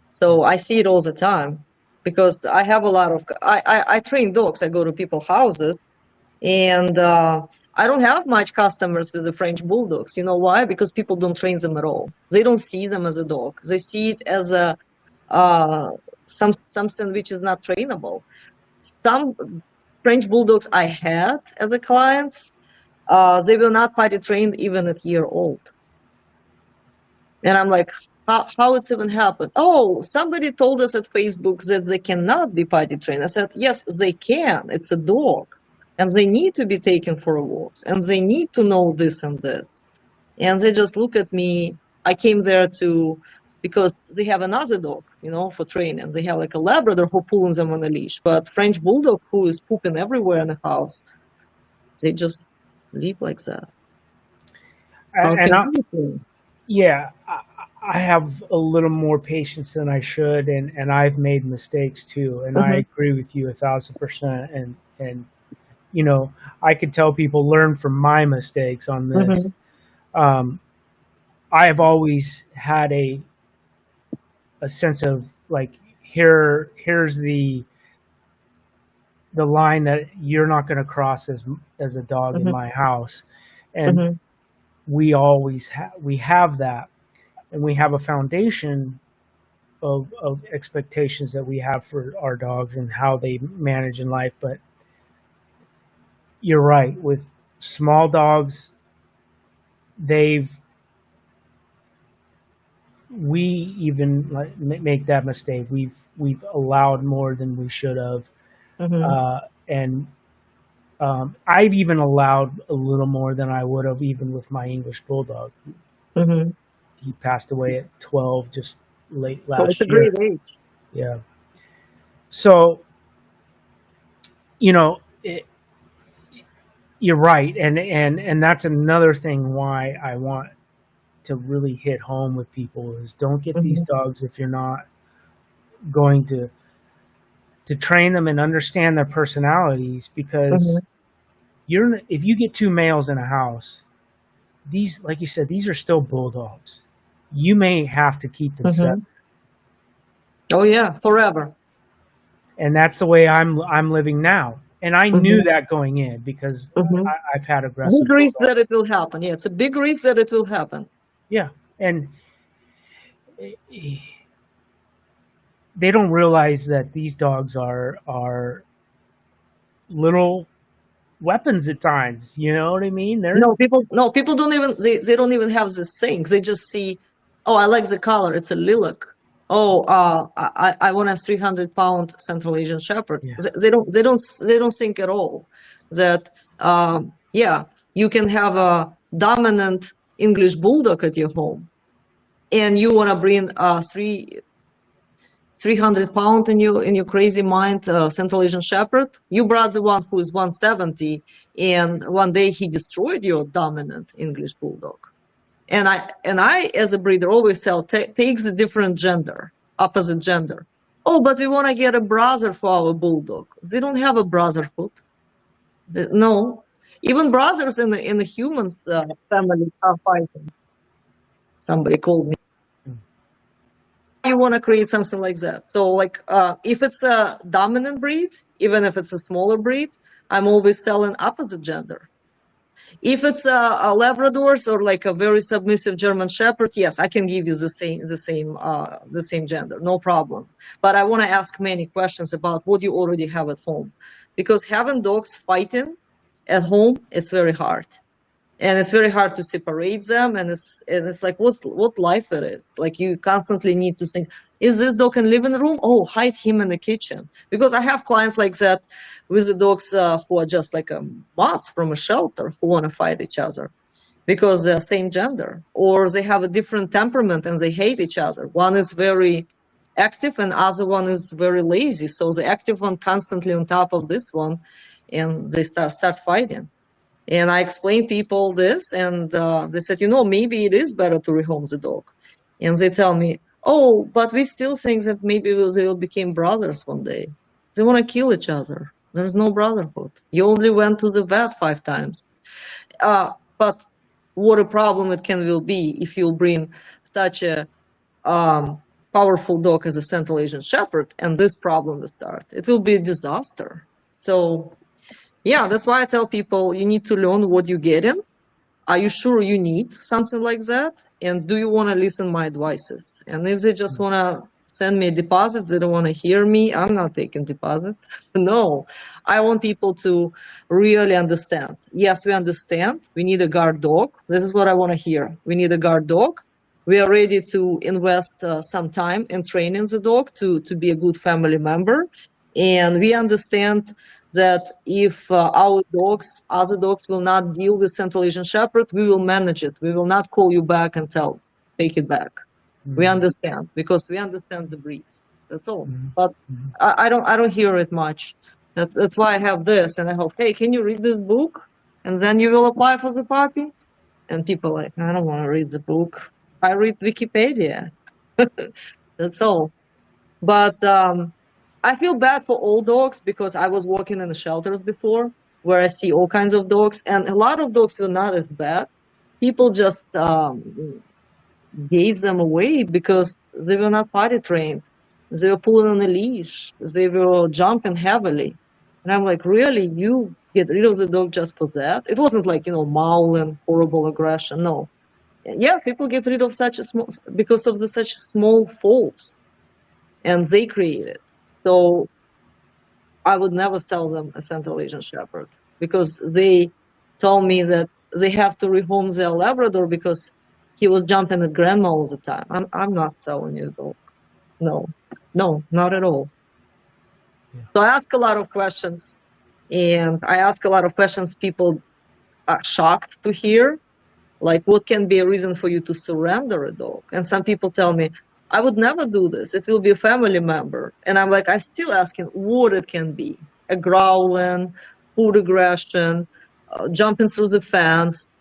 So I see it all the time because I have a lot of I train dogs. I go to people's houses, and I don't have much customers with the French bulldogs. You know why? Because people don't train them at all. They don't see them as a dog. They see it as a something which is not trainable. Some French bulldogs I had as the clients, they were not potty trained even at year old. And I'm like, how it's even happened? Oh, somebody told us at Facebook that they cannot be potty trained. I said, yes, they can. It's a dog. And they need to be taken for walks. And they need to know this and this. And they just look at me. I came there because they have another dog, you know, for training. They have like a Labrador who pulls them on a leash. But French Bulldog who is pooping everywhere in the house, they just leave like that. Yeah, I have a little more patience than I should, and I've made mistakes too. And I agree with you 1,000%. And you know, I could tell people learn from my mistakes on this. I have always had a sense of like here's the line that you're not going to cross as a dog in my house, and we always we have that, and we have a foundation of expectations that we have for our dogs and how they manage in life. But you're right, with small dogs, we even make that mistake. We've allowed more than we should have, and I've even allowed a little more than I would have, even with my English Bulldog. He passed away at 12, just late last year. It's a great age. Yeah. So, you know, you're right, and that's another thing why I want to really hit home with people is don't get these dogs if you're not going to train them and understand their personalities, because if you get two males in a house, these, like you said, these are still bulldogs. You may have to keep them separate. Oh yeah, forever. And that's the way I'm living now. And I knew that going in because I've had aggressive. Big risk that it will happen. Yeah, it's a big risk that it will happen. Yeah, and they don't realize that these dogs are little weapons at times. You know what I mean? People don't even they don't even have this thing. They just see, oh, I like the color. It's a lilac. Oh, I want a 300-pound Central Asian Shepherd. Yeah. They don't think at all that you can have a dominant English Bulldog at your home, and you want to bring a 300-pound in your crazy mind Central Asian Shepherd. You brought the one who is 170, and one day he destroyed your dominant English Bulldog. And I as a breeder always tell, takes a different gender, opposite gender. Oh, but we want to get a brother for our Bulldog. They don't have a brotherhood. No, even brothers in the humans family are fighting. Somebody called me. You want to create something like that. So like if it's a dominant breed, even if it's a smaller breed, I'm always selling opposite gender. If it's a Labradors or like a very submissive German Shepherd, yes, I can give you the same gender, no problem. But I want to ask many questions about what you already have at home, because having dogs fighting at home, it's very hard, and it's very hard to separate them. And it's like what life it is. Like you constantly need to think, is this dog in living room? Oh, hide him in the kitchen. Because I have clients like that with the dogs who are just like moths from a shelter who want to fight each other because they're same gender, or they have a different temperament and they hate each other. One is very active and other one is very lazy. So the active one constantly on top of this one, and they start fighting. And I explained people this, and they said, maybe it is better to rehome the dog. And they tell me, oh, but we still think that maybe they will become brothers one day. They want to kill each other. There's no brotherhood. You only went to the vet 5 times. But what a problem it will be if you bring such a powerful dog as a Central Asian Shepherd, and this problem will start. It will be a disaster. So, yeah, that's why I tell people you need to learn what you get in. Are you sure you need something like that? And do you want to listen to my advices? And if they just want to send me a deposit, they don't want to hear me, I'm not taking deposit. No, I want people to really understand. Yes, we understand. We need a guard dog. This is what I want to hear. We need a guard dog. We are ready to invest some time in training the dog to be a good family member. And we understand that if our dogs, other dogs will not deal with Central Asian Shepherd, we will manage it. We will not call you back and take it back. We understand, because we understand the breeds. That's all. But I don't hear it much. That's why I have this, and I hope, hey, can you read this book? And then you will apply for the puppy? And people are like, I don't want to read the book. I read Wikipedia. That's all. But I feel bad for all dogs, because I was working in the shelters before where I see all kinds of dogs, and a lot of dogs were not as bad. People just gave them away because they were not potty trained. They were pulling on a leash. They were jumping heavily. And I'm like, really? You get rid of the dog just for that? It wasn't like, mauling, horrible aggression. No. Yeah, people get rid of such a small, because of such small faults, and they create it. So I would never sell them a Central Asian Shepherd, because they told me that they have to rehome their Labrador because he was jumping at grandma all the time. I'm not selling you a dog. No, not at all. Yeah. So I ask a lot of questions, and I ask a lot of questions people are shocked to hear. Like, what can be a reason for you to surrender a dog? And some people tell me, I would never do this. It will be a family member. And I'm like, I'm still asking what it can be. A growling, food aggression, jumping through the fence,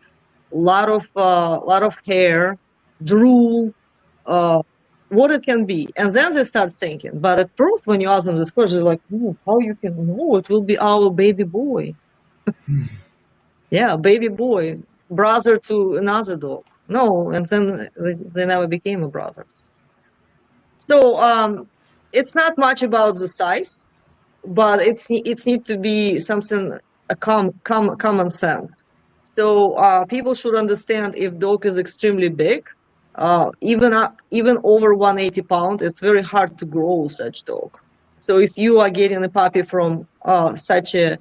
lot of hair, drool, what it can be. And then they start thinking. But at first, when you ask them this question, they're like, how you can know? It will be our baby boy. Yeah, baby boy. Brother to another dog. No, and then they never became brothers. So it's not much about the size, but it's need to be something a common sense. So people should understand, if dog is extremely big, even over 180 pounds, it's very hard to grow such dog. So if you are getting a puppy from such a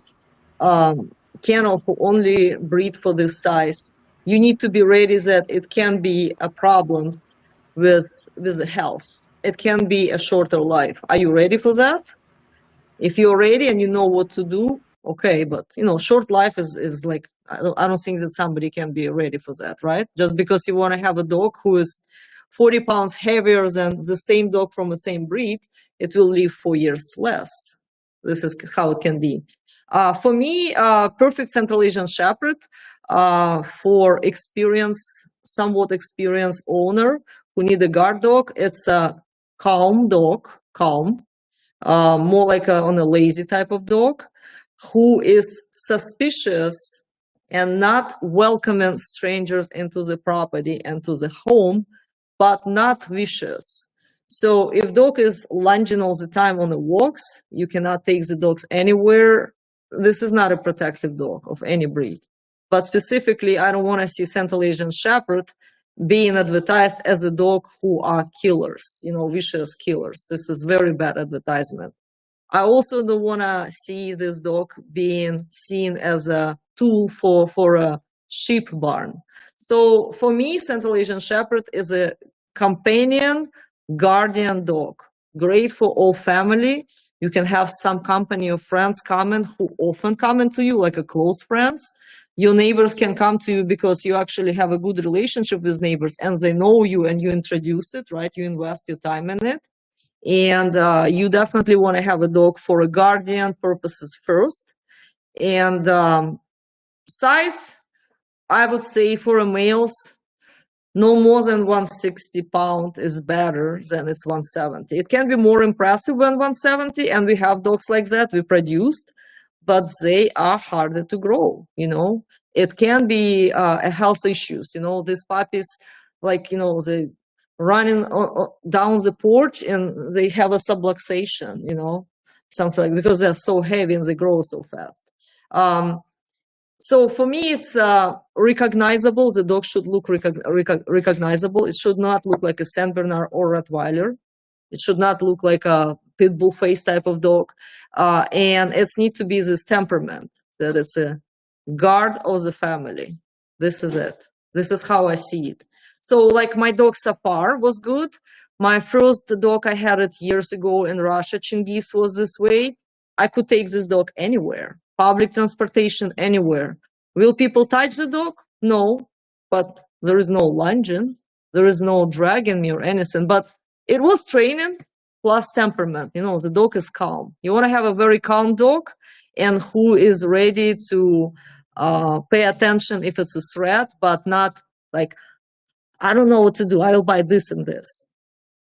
kennel who only breed for this size, you need to be ready that it can be problems with the health. It can be a shorter life. Are you ready for that? If you're ready and you know what to do, okay. But short life is like, I don't think that somebody can be ready for that, right? Just because you want to have a dog who is 40 pounds heavier than the same dog from the same breed, it will live 4 years less. This is how it can be. For me, perfect Central Asian Shepherd, for somewhat experienced owner who need a guard dog, it's a calm dog, more like on a lazy type of dog, who is suspicious and not welcoming strangers into the property and to the home, but not vicious. So if dog is lunging all the time on the walks, you cannot take the dogs anywhere. This is not a protective dog of any breed. But specifically, I don't want to see Central Asian Shepherd being advertised as a dog who are killers, vicious killers. This is very bad advertisement. I also don't want to see this dog being seen as a tool for a sheep barn. So for me, Central Asian Shepherd is a companion guardian dog, great for all family. You can have some company of friends coming who often come to you, like a close friends. Your neighbors can come to you because you actually have a good relationship with neighbors and they know you and you introduce it, right? You invest your time in it. And you definitely want to have a dog for a guardian purposes first. And Size, I would say for a males, no more than 160 pound is better than it's 170. It can be more impressive than 170, and we have dogs like that we produced, but they are harder to grow, you know. It can be a health issues, you know. These puppies, like, you know, they running down the porch and they have a subluxation, you know, something like, because they're so heavy and they grow so fast. So for me, it's recognizable. The dog should look recognizable. It should not look like a Saint Bernard or Rottweiler. It should not look like a pit bull face type of dog. And it's need to be this temperament, that it's a guard of the family. This is it. This is how I see it. So like my dog Safar was good. My first dog, I had it years ago in Russia, Chinggis, was this way. I could take this dog anywhere. Public transportation, anywhere. Will people touch the dog? No, but there is no lunging. There is no dragging me or anything. But it was training plus temperament. You know, the dog is calm. You want to have a very calm dog and who is ready to pay attention if it's a threat, but not like, I don't know what to do. I'll buy this and this,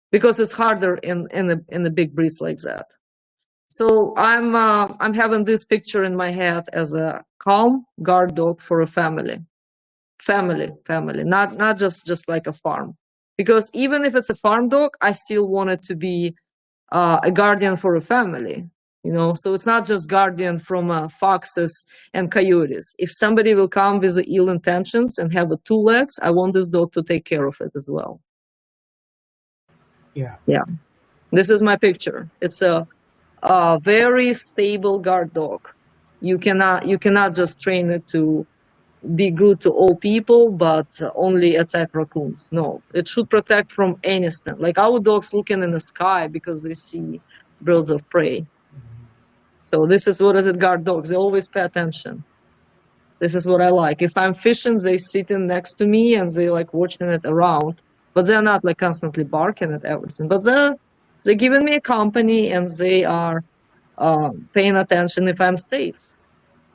because it's harder in the big breeds like that. So I'm having this picture in my head as a calm guard dog for a family, not just like a farm. Because even if it's a farm dog, I still want it to be a guardian for a family, you know. So it's not just guardian from foxes and coyotes. If somebody will come with ill intentions and have 2 legs, I want this dog to take care of it as well. Yeah. This is my picture. It's a very stable guard dog. You cannot just train it to be good to all people, but only attack raccoons. No, it should protect from anything. Like our dogs looking in the sky because they see birds of prey. So this is what is it, guard dogs. They always pay attention. This is what I like. If I'm fishing, they sitting next to me and they like watching it around, but they're not like constantly barking at everything. But they're giving me a company and they are paying attention if I'm safe.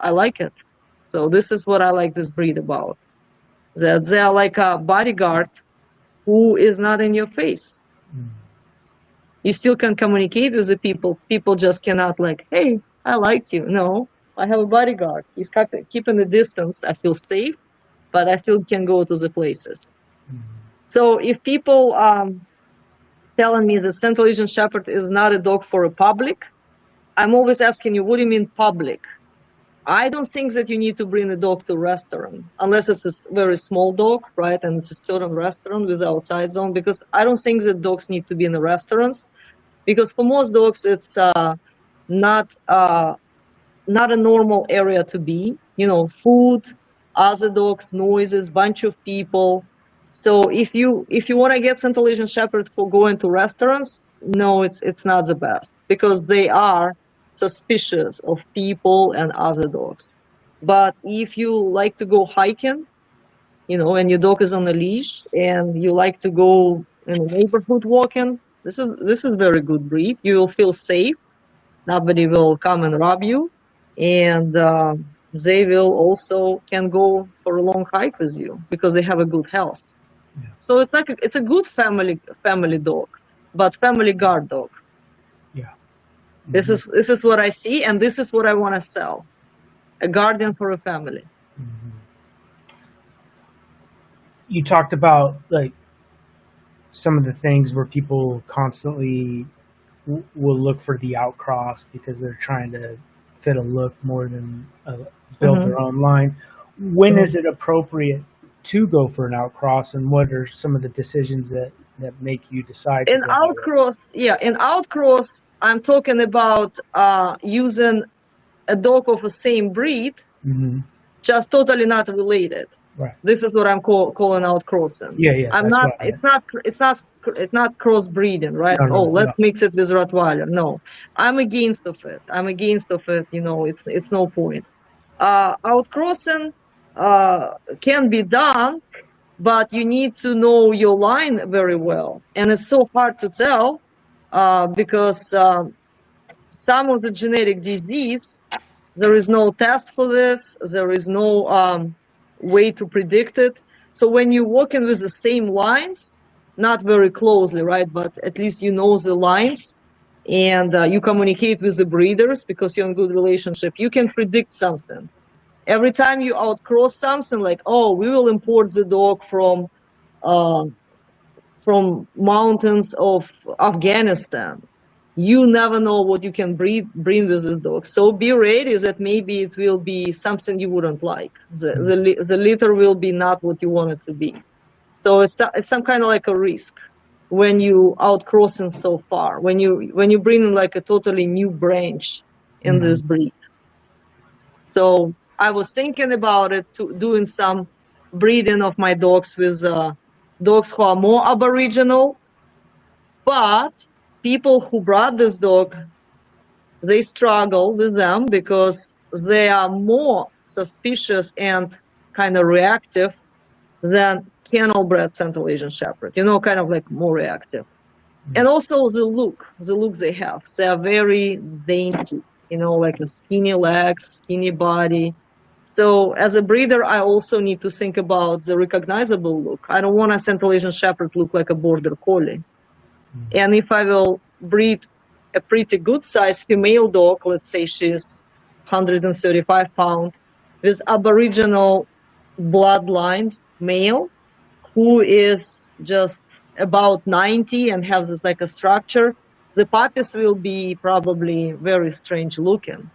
I like it. So this is what I like this breed about. That they are like a bodyguard who is not in your face. You still can communicate with the people. People just cannot like, hey, I like you. No, I have a bodyguard. He's keeping the distance. I feel safe, but I still can go to the places. So if people telling me that Central Asian Shepherd is not a dog for a public, I'm always asking you, what do you mean public? I don't think that you need to bring a dog to a restaurant unless it's a very small dog, right? And it's a certain restaurant with outside zone, because I don't think that dogs need to be in the restaurants, because for most dogs, it's not a normal area to be, you know, food, other dogs, noises, bunch of people. So if you want to get Central Asian Shepherds for going to restaurants, no, it's not the best, because they are suspicious of people and other dogs. But if you like to go hiking, you know, and your dog is on a leash and you like to go in a neighborhood walking, this is very good breed. You will feel safe. Nobody will come and rob you, and they will also can go for a long hike with you because they have a good health. Yeah. So it's like it's a good family dog, but family guard dog. Yeah. Mm-hmm. This is what I see, and this is what I want to sell: a guardian for a family. Mm-hmm. You talked about like some of the things where people constantly will look for the outcross because they're trying to fit a look more than build their own line. When is it appropriate to go for an outcross, and what are some of the decisions that make you decide? In outcross, in outcross, I'm talking about using a dog of the same breed, just totally not related. Right. This is what I'm calling outcrossing. Yeah. I'm not. It's not crossbreeding, right? No, let's mix it with Rottweiler. No, I'm against of it. You know, it's no point. Outcrossing can be done, but you need to know your line very well, and it's so hard to tell because some of the genetic disease There is no test for this. There is no way to predict it. So when you walk in with the same lines, not very closely, right? But at least you know the lines, and you communicate with the breeders because you're in good relationship. You can predict something. Every time you outcross something, like, oh, we will import the dog from mountains of Afghanistan. You never know what you can bring with this dog. So be ready that maybe it will be something you wouldn't like. The litter will be not what you want it to be. So it's some kind of like a risk when you outcrossing so far, when you bring in like a totally new branch in this breed. So I was thinking about it, doing some breeding of my dogs with dogs who are more aboriginal, but people who brought this dog, they struggle with them because they are more suspicious and kind of reactive than kennel bred Central Asian Shepherd, kind of like more reactive. And also the look they have. They are very dainty, like a skinny legs, skinny body. So as a breeder, I also need to think about the recognizable look. I don't want a Central Asian Shepherd look like a Border Collie. And if I will breed a pretty good size female dog, let's say she's 135 pounds, with Aboriginal bloodlines male, who is just about 90 and has this like a structure, the puppies will be probably very strange looking.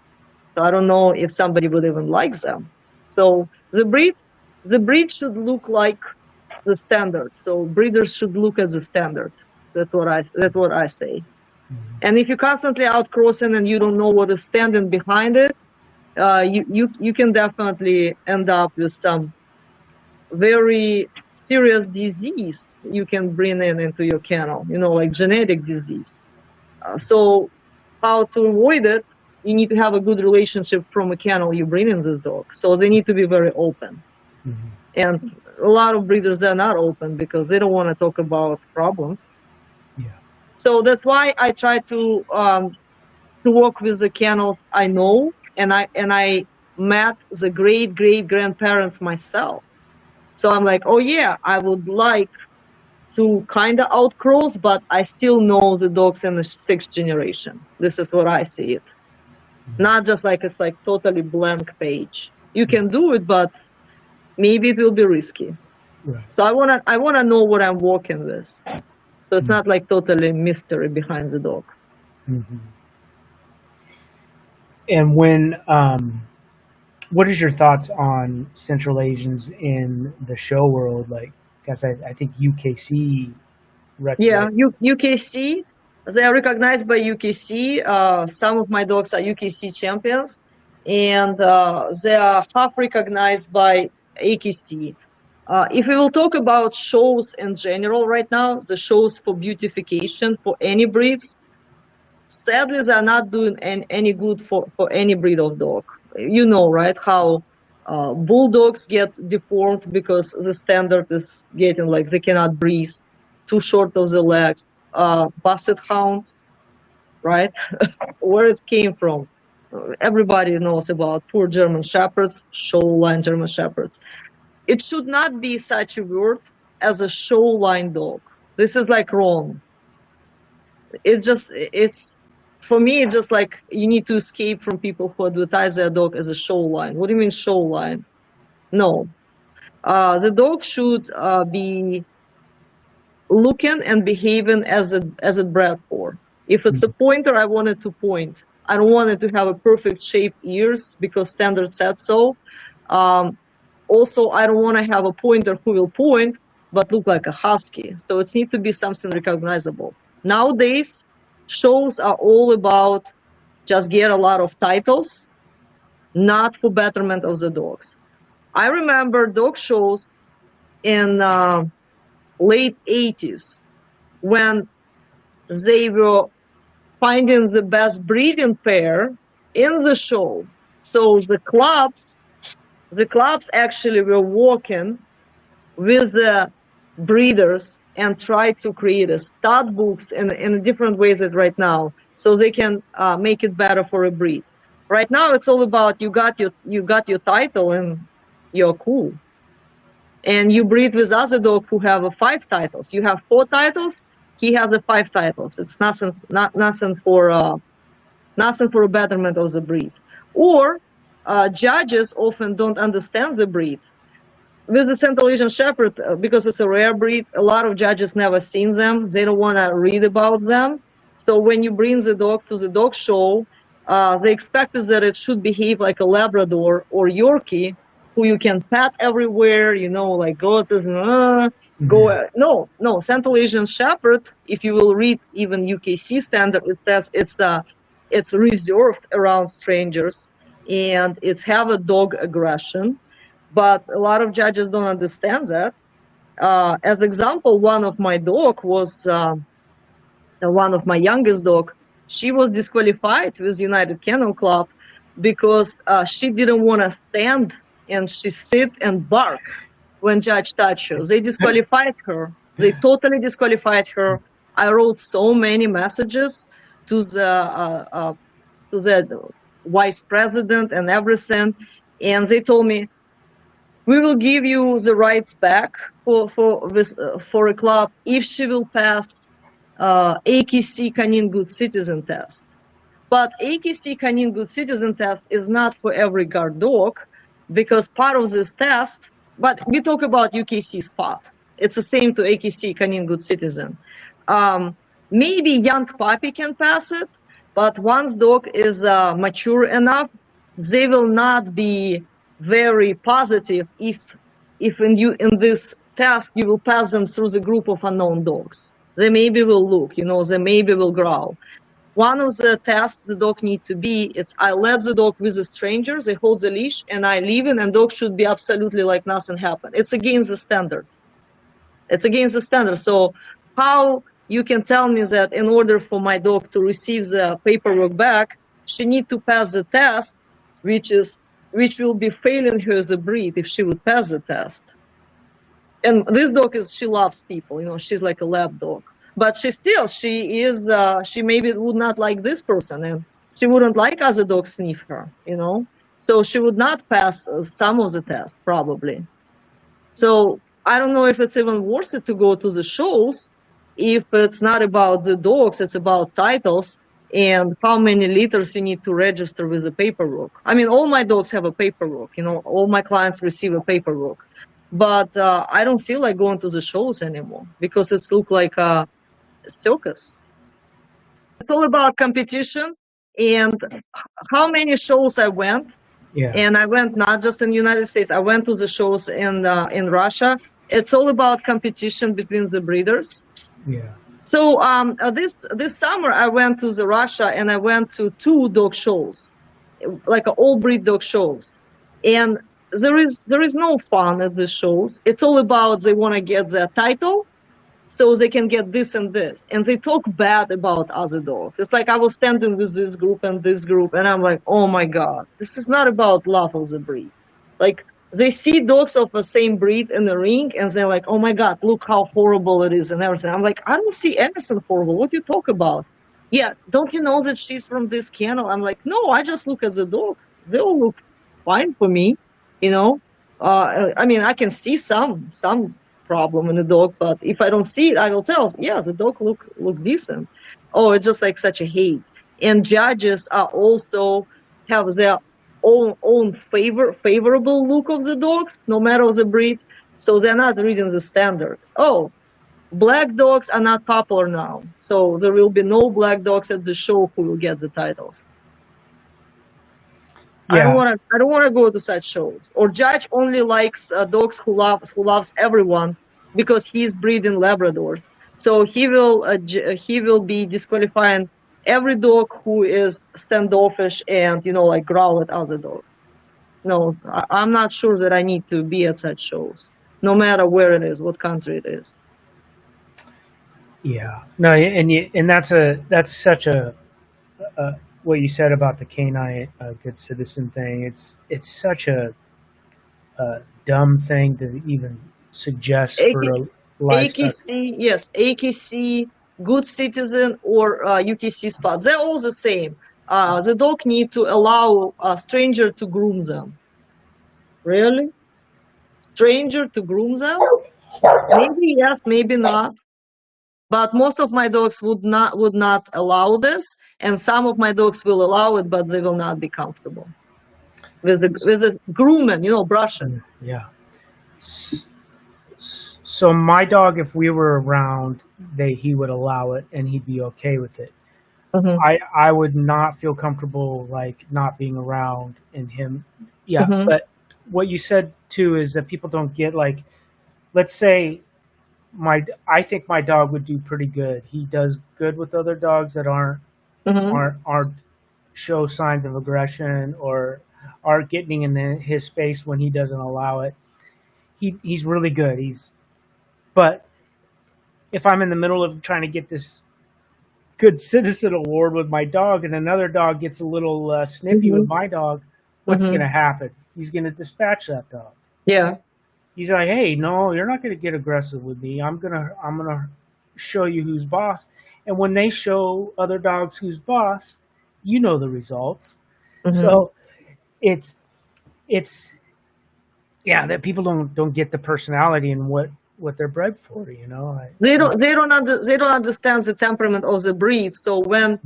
So I don't know if somebody would even like them. So the breed should look like the standard. So breeders should look at the standard. That's what I say. And if you're constantly outcrossing and you don't know what is standing behind it, you can definitely end up with some very serious disease you can bring into your kennel, like genetic disease. So how to avoid it? You need to have a good relationship from a kennel you bring in this dog. So they need to be very open. And a lot of breeders, they're not open because they don't want to talk about problems. So that's why I try to work with the kennels I know, and I met the great grandparents myself. So I'm like, oh yeah, I would like to kind of outcross, but I still know the dogs in the 6th generation. This is what I see it. Not just like it's like totally blank page. You can do it, but maybe it will be risky. Right. So I wanna know what I'm working with. So it's not like totally mystery behind the dog. And when what is your thoughts on Central Asians in the show world? Like, because I think UKC. Yeah, UKC. They are recognized by UKC. Some of my dogs are UKC champions, and they are half recognized by AKC. If we will talk about shows in general right now, the shows for beautification for any breeds, sadly, they are not doing any good for any breed of dog. You know, right, how bulldogs get deformed because the standard is getting like they cannot breathe, too short of the legs. Basset hounds, right, where it came from. Everybody knows about poor German Shepherds, show line German Shepherds. It should not be such a word as a show line dog. This is like wrong. It's for me, it's just like you need to escape from people who advertise their dog as a show line. What do you mean show line? No. The dog should be looking and behaving as it bred for. If it's a pointer, I want it to point. I don't want it to have a perfect shaped ears because standard said so. Also, I don't want to have a pointer who will point but look like a husky. So it needs to be something recognizable. Nowadays, shows are all about just get a lot of titles, not for betterment of the dogs. I remember dog shows in late 80s when they were finding the best breeding pair in the show. So the clubs actually were working with the breeders and try to create a stud books in different ways right now, so they can make it better for a breed. Right now, it's all about you got your title and you're cool. And you breed with other dog who have 5 titles. You have 4 titles. He has 5 titles. It's nothing for a betterment of the breed. Or judges often don't understand the breed. With the Central Asian Shepherd, because it's a rare breed, a lot of judges never seen them. They don't want to read about them. So when you bring the dog to the dog show, they expect is that it should behave like a Labrador or Yorkie, who you can pat everywhere, like go to go. No, Central Asian Shepherd. If you will read even UKC standard, it says it's reserved around strangers and it's have a dog aggression. But a lot of judges don't understand that. As example, one of my dog was one of my youngest dog. She was disqualified with United Kennel Club because she didn't want to stand and she sit and bark when judge touched her. They disqualified her. They totally disqualified her. I wrote so many messages to the vice president and everything, and they told me, we will give you the rights back for a club if she will pass AKC Canine Good Citizen test. But AKC Canine Good Citizen test is not for every guard dog, because part of this test, but we talk about UKC spot. It's the same to AKC Canine Good Citizen. Maybe young puppy can pass it, but once dog is mature enough, they will not be very positive if in this test you will pass them through the group of unknown dogs. They maybe will look, they maybe will growl. One of the tests the dog need to be, it's I let the dog with a stranger, they hold the leash, and I leave it, and dog should be absolutely like nothing happened. It's against the standard. It's against the standard. So how you can tell me that in order for my dog to receive the paperwork back, she need to pass the test, which will be failing her as a breed if she would pass the test. And this dog she loves people, she's like a lab dog. But she maybe would not like this person, and she wouldn't like other dogs sniff her, So she would not pass some of the tests, probably. So I don't know if it's even worth it to go to the shows if it's not about the dogs, it's about titles and how many liters you need to register with the paperwork. I mean, all my dogs have a paperwork, all my clients receive a paperwork. But I don't feel like going to the shows anymore because it's look like a circus. It's all about competition and how many shows I went. Yeah. And I went not just in the United States, I went to the shows in Russia. It's all about competition between the breeders. Yeah. So this summer I went to Russia and I went to 2 dog shows, like all breed dog shows. And there is no fun at the shows. It's all about they want to get the title so they can get this and this. And they talk bad about other dogs. It's like I was standing with this group and this group, and I'm like, oh my God, this is not about love of the breed. Like, they see dogs of the same breed in the ring, and they're like, oh my God, look how horrible it is and everything. I'm like, I don't see anything horrible. What do you talk about? Yeah, don't you know that she's from this kennel? I'm like, no, I just look at the dog. They all look fine for me, I mean, I can see some problem in the dog, but if I don't see it, I will tell, yeah, the dog look decent. Oh, it's just like such a hate. And judges are also have their own favorable look of the dog, no matter the breed. So they're not reading the standard. Oh, black dogs are not popular now, so there will be no black dogs at the show who will get the titles. Yeah. I don't want to go to such shows. Or judge only likes dogs who loves everyone because he's breeding Labradors. So he will be disqualifying every dog who is standoffish and like growl at other dogs. No, I'm not sure that I need to be at such shows, no matter where it is, what country it is. Yeah, no, and that's such a what you said about the canine good citizen thing. It's such a dumb thing to even suggest for a livestock. AKC, yes, AKC, good citizen, or UKC spot. They're all the same. the dog need to allow a stranger to groom them. Really? Stranger to groom them? Maybe yes, maybe not. But most of my dogs would not allow this, and some of my dogs will allow it, but they will not be comfortable with the grooming, brushing. Yeah. So my dog, if we were around, he would allow it and he'd be okay with it. Mm-hmm. I would not feel comfortable like not being around and him. Yeah, Mm-hmm. but what you said too is that people don't get like, let's say I think my dog would do pretty good. He does good with other dogs that aren't show signs of aggression or are getting in his space when he doesn't allow it. He's really good. But if I'm in the middle of trying to get this good citizen award with my dog and another dog gets a little snippy with my dog, what's going to happen? He's going to dispatch that dog. Yeah. He's like, hey, no, you're not going to get aggressive with me. I'm gonna show you who's boss. And when they show other dogs who's boss, you know the results. So it's that people don't get the personality and what they're bred for. They don't understand the temperament of the breed. So when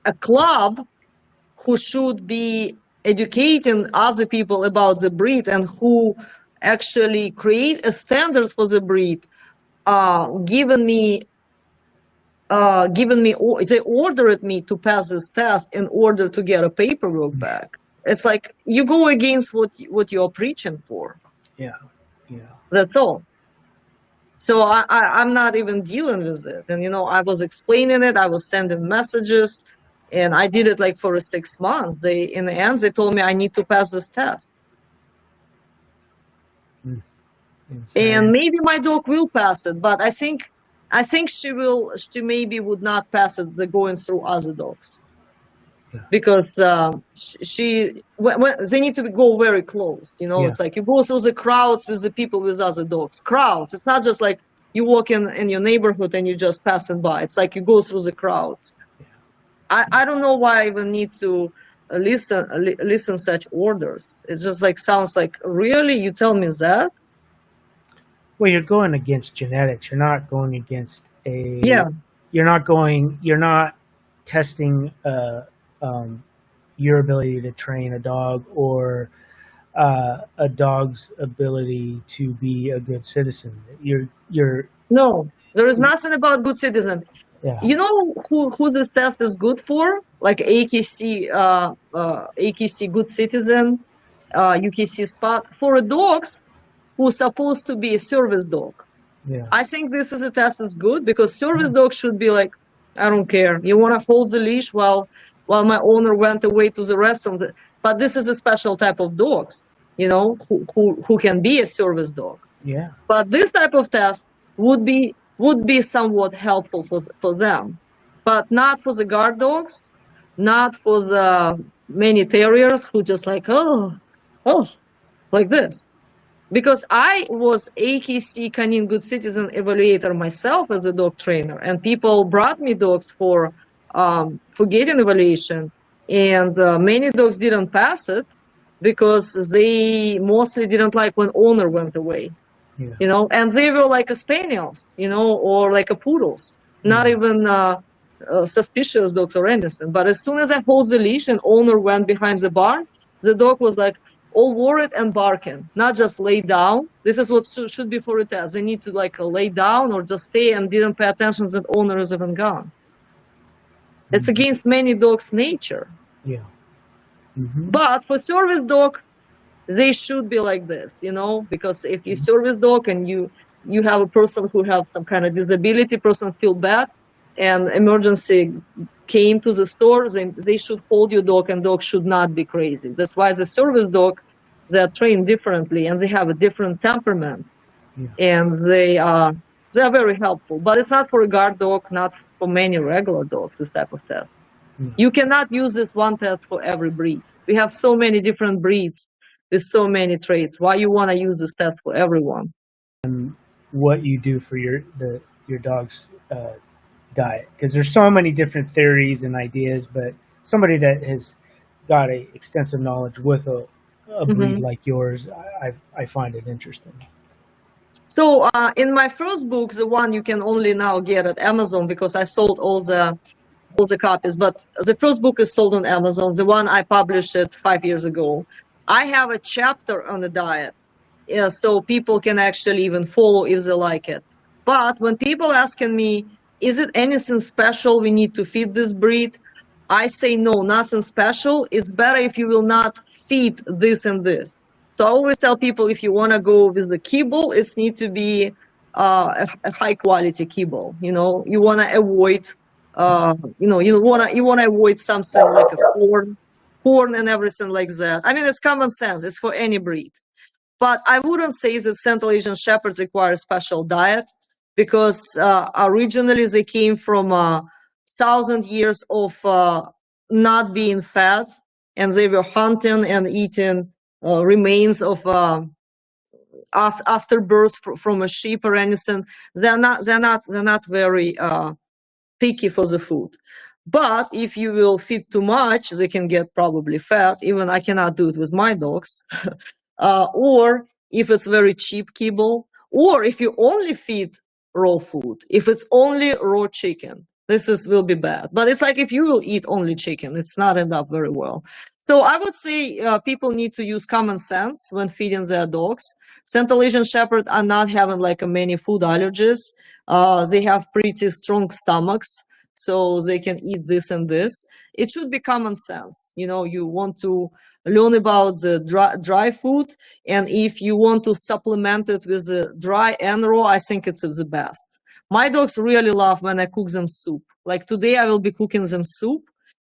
a club who should be educating other people about the breed and who actually create a standard for the breed, they ordered me to pass this test in order to get a paperwork back. It's like you go against what you're preaching for. Yeah. That's all. So I'm not even dealing with it. And, I was explaining it. I was sending messages. And I did it like for 6 months. In the end, they told me I need to pass this test. And maybe my dog will pass it. But I think she maybe would not pass it going through other dogs. Yeah. Because when they need to go very close, It's like you go through the crowds with the people with other dogs. Crowds. It's not just like you walk in your neighborhood and you just passing by. It's like you go through the crowds. Yeah. I don't know why I even need to listen such orders. It just like sounds like, really? You tell me that? Well, you're going against genetics. You're not going against You're not testing your ability to train a dog or a dog's ability to be a good citizen. No, there is nothing about good citizen. Yeah. You know who this test is good for? Like AKC, AKC good citizen, UKC spot for dogs who's supposed to be a service dog. Yeah. I think this is a test that's good because service dogs should be like, I don't care. You want to hold the leash while my owner went away to the restroom. But this is a special type of dogs, who can be a service dog. Yeah. But this type of test would be somewhat helpful for them, but not for the guard dogs, not for the many terriers who just like, oh, like this. Because I was AKC Canine Good Citizen Evaluator myself as a dog trainer, and people brought me dogs for getting evaluation, and many dogs didn't pass it because they mostly didn't like when owner went away. Yeah. And they were like a spaniels, or like a poodles, not even suspicious dogs or anything. But as soon as I hold the leash and owner went behind the barn, the dog was like all worried and barking, not just lay down. This is what should be for a test. They need to like lay down or just stay and didn't pay attention that owner is even gone. It's against many dogs' nature. Yeah. But for service dog, they should be like this, because if you service dog and you have a person who have some kind of disability, person feel bad, and emergency came to the store, they should hold your dog, and dog should not be crazy. That's why the service dog, they are trained differently, and they have a different temperament, and they are very helpful. But it's not for a guard dog, not for many regular dogs, this type of test. You cannot use this one test for every breed. We have so many different breeds with so many traits. Why you want to use this test for everyone? And what you do for your dog's diet, because there's so many different theories and ideas, but somebody that has got a extensive knowledge with a breed Mhm. like yours, I find it interesting. So in my first book, the one you can only now get at Amazon, because I sold all the copies, but the first book is sold on Amazon. The one I published it 5 years ago, I have a chapter on the diet, yeah, so people can actually even follow if they like it. But when people asking me, is it anything special we need to feed this breed? I say no, nothing special. It's better if you will not feed this and this. So I always tell people, if you want to go with the kibble, it needs to be a high quality kibble. You know, you want to avoid, you want to avoid something like a corn and everything like that. I mean, it's common sense. It's for any breed. But I wouldn't say that Central Asian Shepherd requires special diet, because originally they came from 1,000 years of not being fed, and they were hunting and eating remains of after birth from a sheep or anything. They're not very picky for the food. But if you will feed too much, they can get probably fat. Even I cannot do it with my dogs. Or if it's very cheap kibble, or if you only feed raw food, if it's only raw chicken, will be bad. But it's like if you will eat only chicken, it's not end up very well. So I would say people need to use common sense when feeding their dogs. Central Asian Shepherd are not having like many food allergies. They have pretty strong stomachs, so they can eat this and this. It should be common sense. You know, you want to learn about the dry food, and if you want to supplement it with dry and raw, I think it's the best. My dogs really love when I cook them soup. Like today I will be cooking them soup,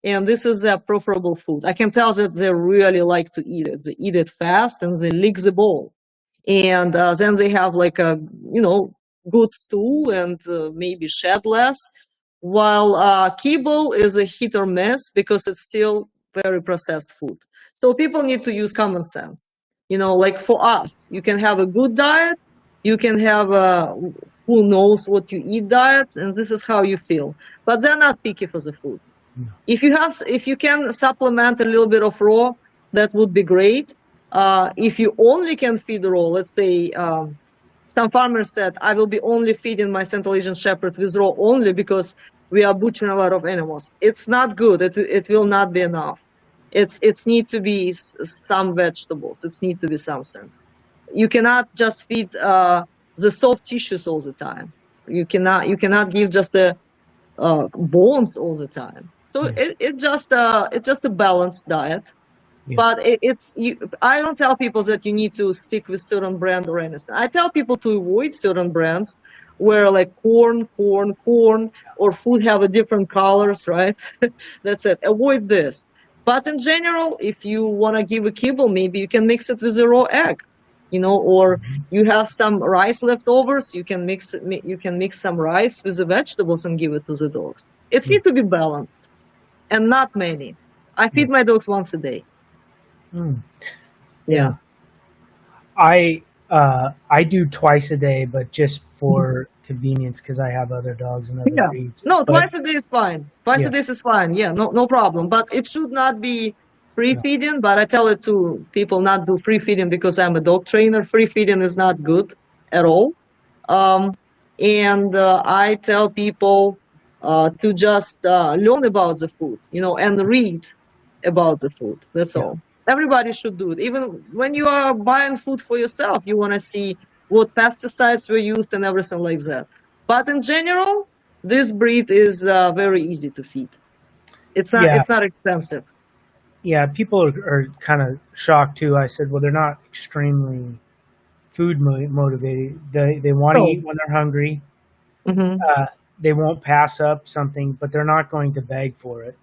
and this is their preferable food. I can tell that they really like to eat it. They eat it fast and they lick the bowl. And then they have like a, good stool and maybe shed less. While kibble is a hit or miss because it's still very processed food. So people need to use common sense. Like for us, you can have a good diet, you can have a who knows what you eat diet, and this is how you feel. But they're not picky for the food. No. If you can supplement a little bit of raw, that would be great. If you only can feed raw, let's say some farmers said, I will be only feeding my Central Asian Shepherd with raw only because we are butchering a lot of animals. It's not good. It will not be enough. It's need to be some vegetables. It need to be something. You cannot just feed the soft tissues all the time. You cannot give just the bones all the time. So it's just a balanced diet. Yeah. But I don't tell people that you need to stick with certain brand or anything. I tell people to avoid certain brands where like corn, or food have a different colors, right? That's it. Avoid this. But in general, if you want to give a kibble, maybe you can mix it with a raw egg, or you have some rice leftovers. You can mix some rice with the vegetables and give it to the dogs. It needs to be balanced, and not many. I feed my dogs once a day. Yeah. I do twice a day, but just for convenience because I have other dogs and other breeds. No, twice a day is fine. Twice a day is fine. Yeah, no problem. But it should not be free feeding. But I tell it to people not do free feeding because I'm a dog trainer. Free feeding is not good at all. And I tell people to just learn about the food, and read about the food. That's all. Everybody should do it. Even when you are buying food for yourself, you want to see what pesticides were used and everything like that. But in general, this breed is very easy to feed. It's not expensive. Yeah, people are kind of shocked too. I said, well, they're not extremely food motivated. They want to eat when they're hungry. They won't pass up something, but they're not going to beg for it.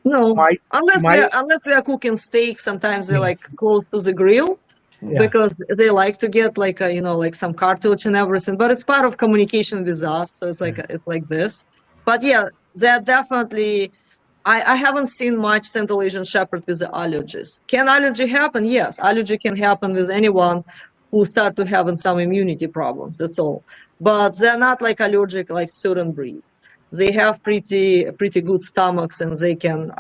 No, unless we are cooking steak, sometimes they're like close to the grill because they like to get like like some cartilage and everything. But it's part of communication with us, so it's like this. But yeah, they're definitely. I haven't seen much Central Asian Shepherd with the allergies. Can allergy happen? Yes, allergy can happen with anyone who start to having some immunity problems. That's all. But they're not like allergic like certain breeds. they have pretty good stomachs, and they can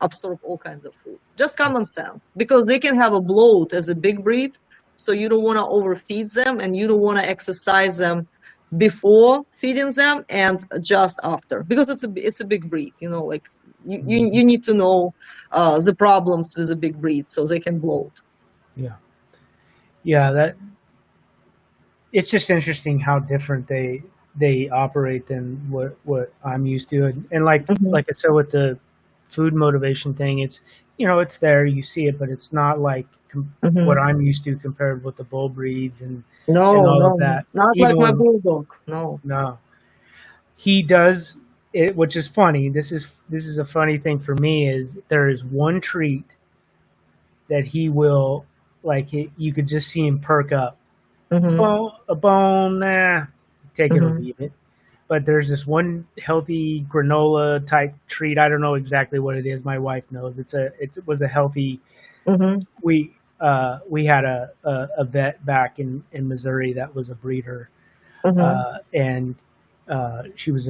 absorb all kinds of foods. Just common sense, because they can have a bloat as a big breed, so you don't want to overfeed them, and you don't want to exercise them before feeding them and just after, because it's a big breed. Like you need to know the problems with a big breed so they can bloat. That it's just interesting how different they operate than what I'm used to, and like I said with the food motivation thing, it's it's there, you see it, but it's not like what I'm used to compared with the bull breeds and all of that. Not Even like my bulldog. No, he does it, which is funny. This is a funny thing for me, is there is one treat that he will, you could just see him perk up. A bone, nah, take it or leave it. But there's this one healthy granola type treat. I don't know exactly what it is. My wife knows. It was a healthy. We had a vet back in Missouri that was a breeder, and she was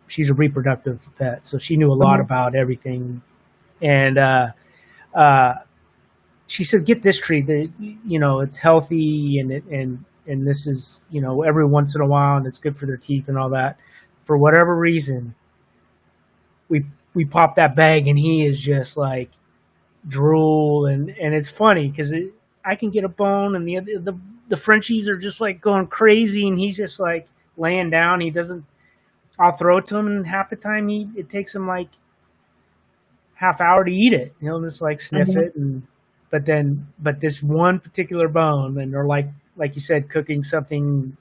she's a reproductive vet, so she knew a lot about everything, and she said, get this treat, that it's healthy, and this is every once in a while, and it's good for their teeth and all that. For whatever reason, we pop that bag, and he is just like drool, and it's funny because I can get a bone, and the Frenchies are just like going crazy, and he's just like laying down. I'll throw it to him, and half the time it takes him like half hour to eat it. He'll just like sniff it, but this one particular bone, and they're like you said, cooking something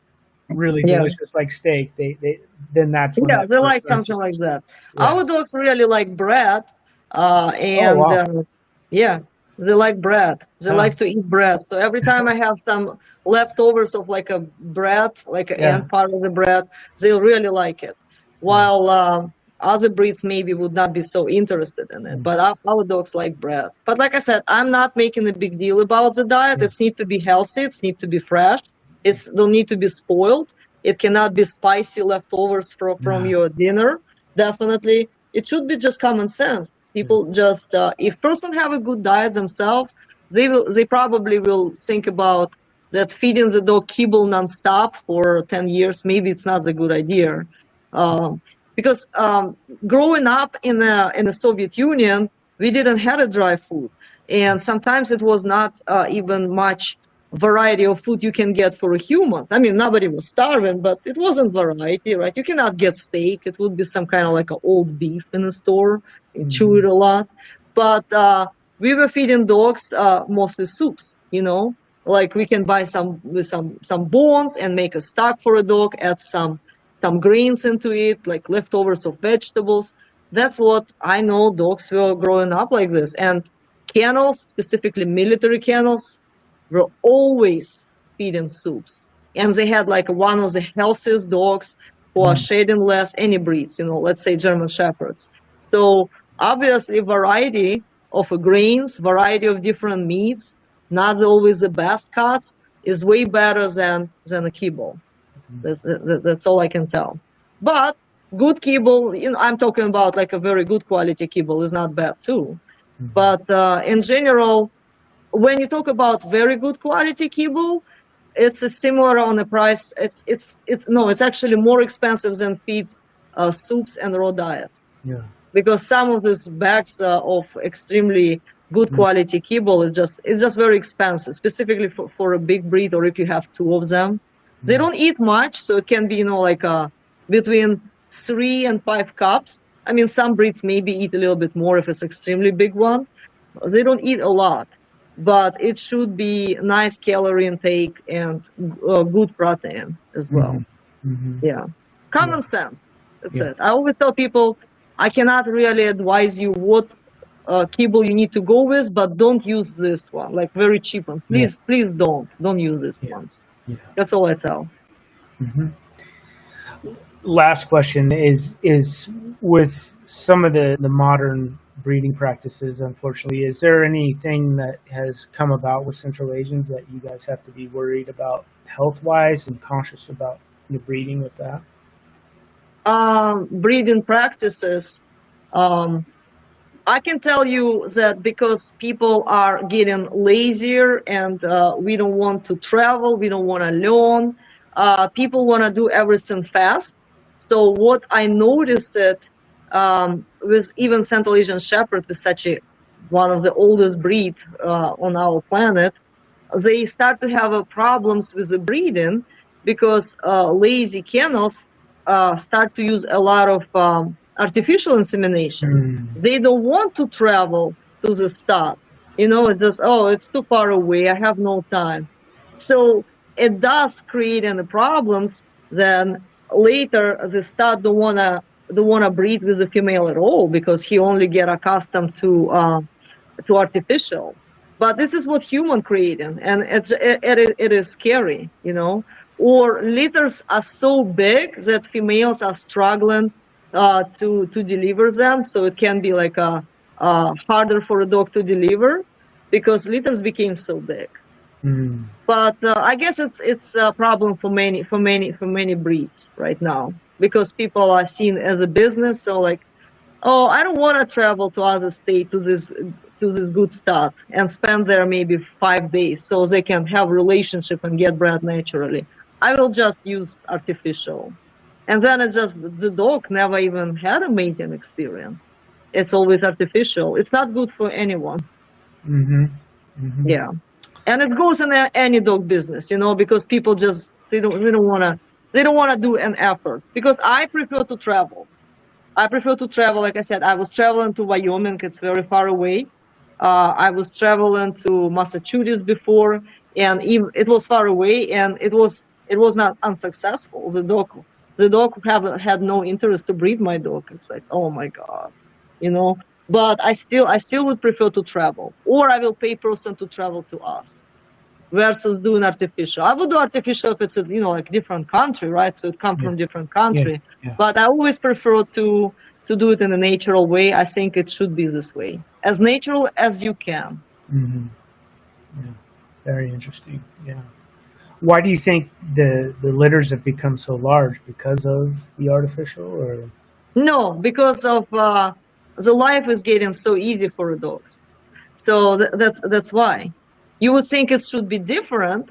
really delicious like steak. Then that's when they like something like that. Our dogs really like bread, and they like bread. They like to eat bread. So every time I have some leftovers of like a bread, like an end part of the bread, they really like it. While other breeds maybe would not be so interested in it, but our dogs like bread. But like I said, I'm not making a big deal about the diet. It needs to be healthy. It needs to be fresh. It don't need to be spoiled. It cannot be spicy leftovers from your dinner. Definitely. It should be just common sense. People just, if person have a good diet themselves, they probably will think about that feeding the dog kibble nonstop for 10 years. Maybe it's not a good idea. Because growing up in the Soviet Union, we didn't have a dry food, and sometimes it was not even much variety of food you can get for humans. I mean, nobody was starving, but it wasn't variety, right? You cannot get steak. It would be some kind of like an old beef in the store. You chew it a lot. But we were feeding dogs mostly soups, like we can buy some bones and make a stock for a dog, add some grains into it, like leftovers of vegetables. That's what I know. Dogs were growing up like this. And kennels, specifically military kennels, were always feeding soups. And they had like one of the healthiest dogs who are shedding less, any breeds, let's say German Shepherds. So obviously variety of grains, variety of different meats, not always the best cuts, is way better than a kibble. That's all I can tell. But good kibble, I'm talking about like a very good quality kibble is not bad too. But in general, when you talk about very good quality kibble, it's similar on the price. It's actually more expensive than feed soups and raw diet. Yeah. Because some of these bags of extremely good quality kibble it's just very expensive, specifically for a big breed, or if you have two of them. They don't eat much, so it can be like between 3 and 5 cups. I mean, some breeds maybe eat a little bit more if it's extremely big one. They don't eat a lot, but it should be nice calorie intake and good protein as well. Yeah, common sense. That's it. I always tell people I cannot really advise you what kibble you need to go with, but don't use this one, like very cheap one. Please don't use these ones. That's all I tell. Last question is with some of the modern breeding practices, unfortunately, is there anything that has come about with Central Asians that you guys have to be worried about health-wise and conscious about the breeding with that? breeding practices, I can tell you that because people are getting lazier and we don't want to travel, we don't want to learn, people want to do everything fast. So what I noticed it with even Central Asian Shepherd is such one of the oldest breed on our planet. They start to have problems with the breeding because lazy kennels start to use a lot of artificial insemination. They don't want to travel to the stud. It's just, oh, it's too far away. I have no time. So it does create any problems. Then later the stud don't wanna breed with the female at all because he only get accustomed to artificial. But this is what human creating, and it is scary, Or litters are so big that females are struggling to deliver them, so it can be like harder for a dog to deliver because litters became so big. But I guess it's a problem for many breeds right now because people are seen as a business. So like, oh, I don't want to travel to other state to this good stuff and spend there maybe 5 days so they can have relationship and get bred naturally. I will just use artificial. And then the dog never even had a mating experience. It's always artificial. It's not good for anyone. Yeah. And it goes in any dog business, because people just, they don't want to do an effort because I prefer to travel. Like I said, I was traveling to Wyoming. It's very far away. I was traveling to Massachusetts before, and it was far away, and it was not unsuccessful. The dog had no interest to breed my dog. It's like, oh my God, But I still would prefer to travel, or I will pay person to travel to us versus doing artificial. I would do artificial if it's like different country, right? So it comes from different country. Yeah. But I always prefer to do it in a natural way. I think it should be this way, as natural as you can. Yeah. Very interesting. Yeah. Why do you think the litters have become so large? Because of the artificial, or? No, because of the life is getting so easy for the dogs. So that's why. You would think it should be different.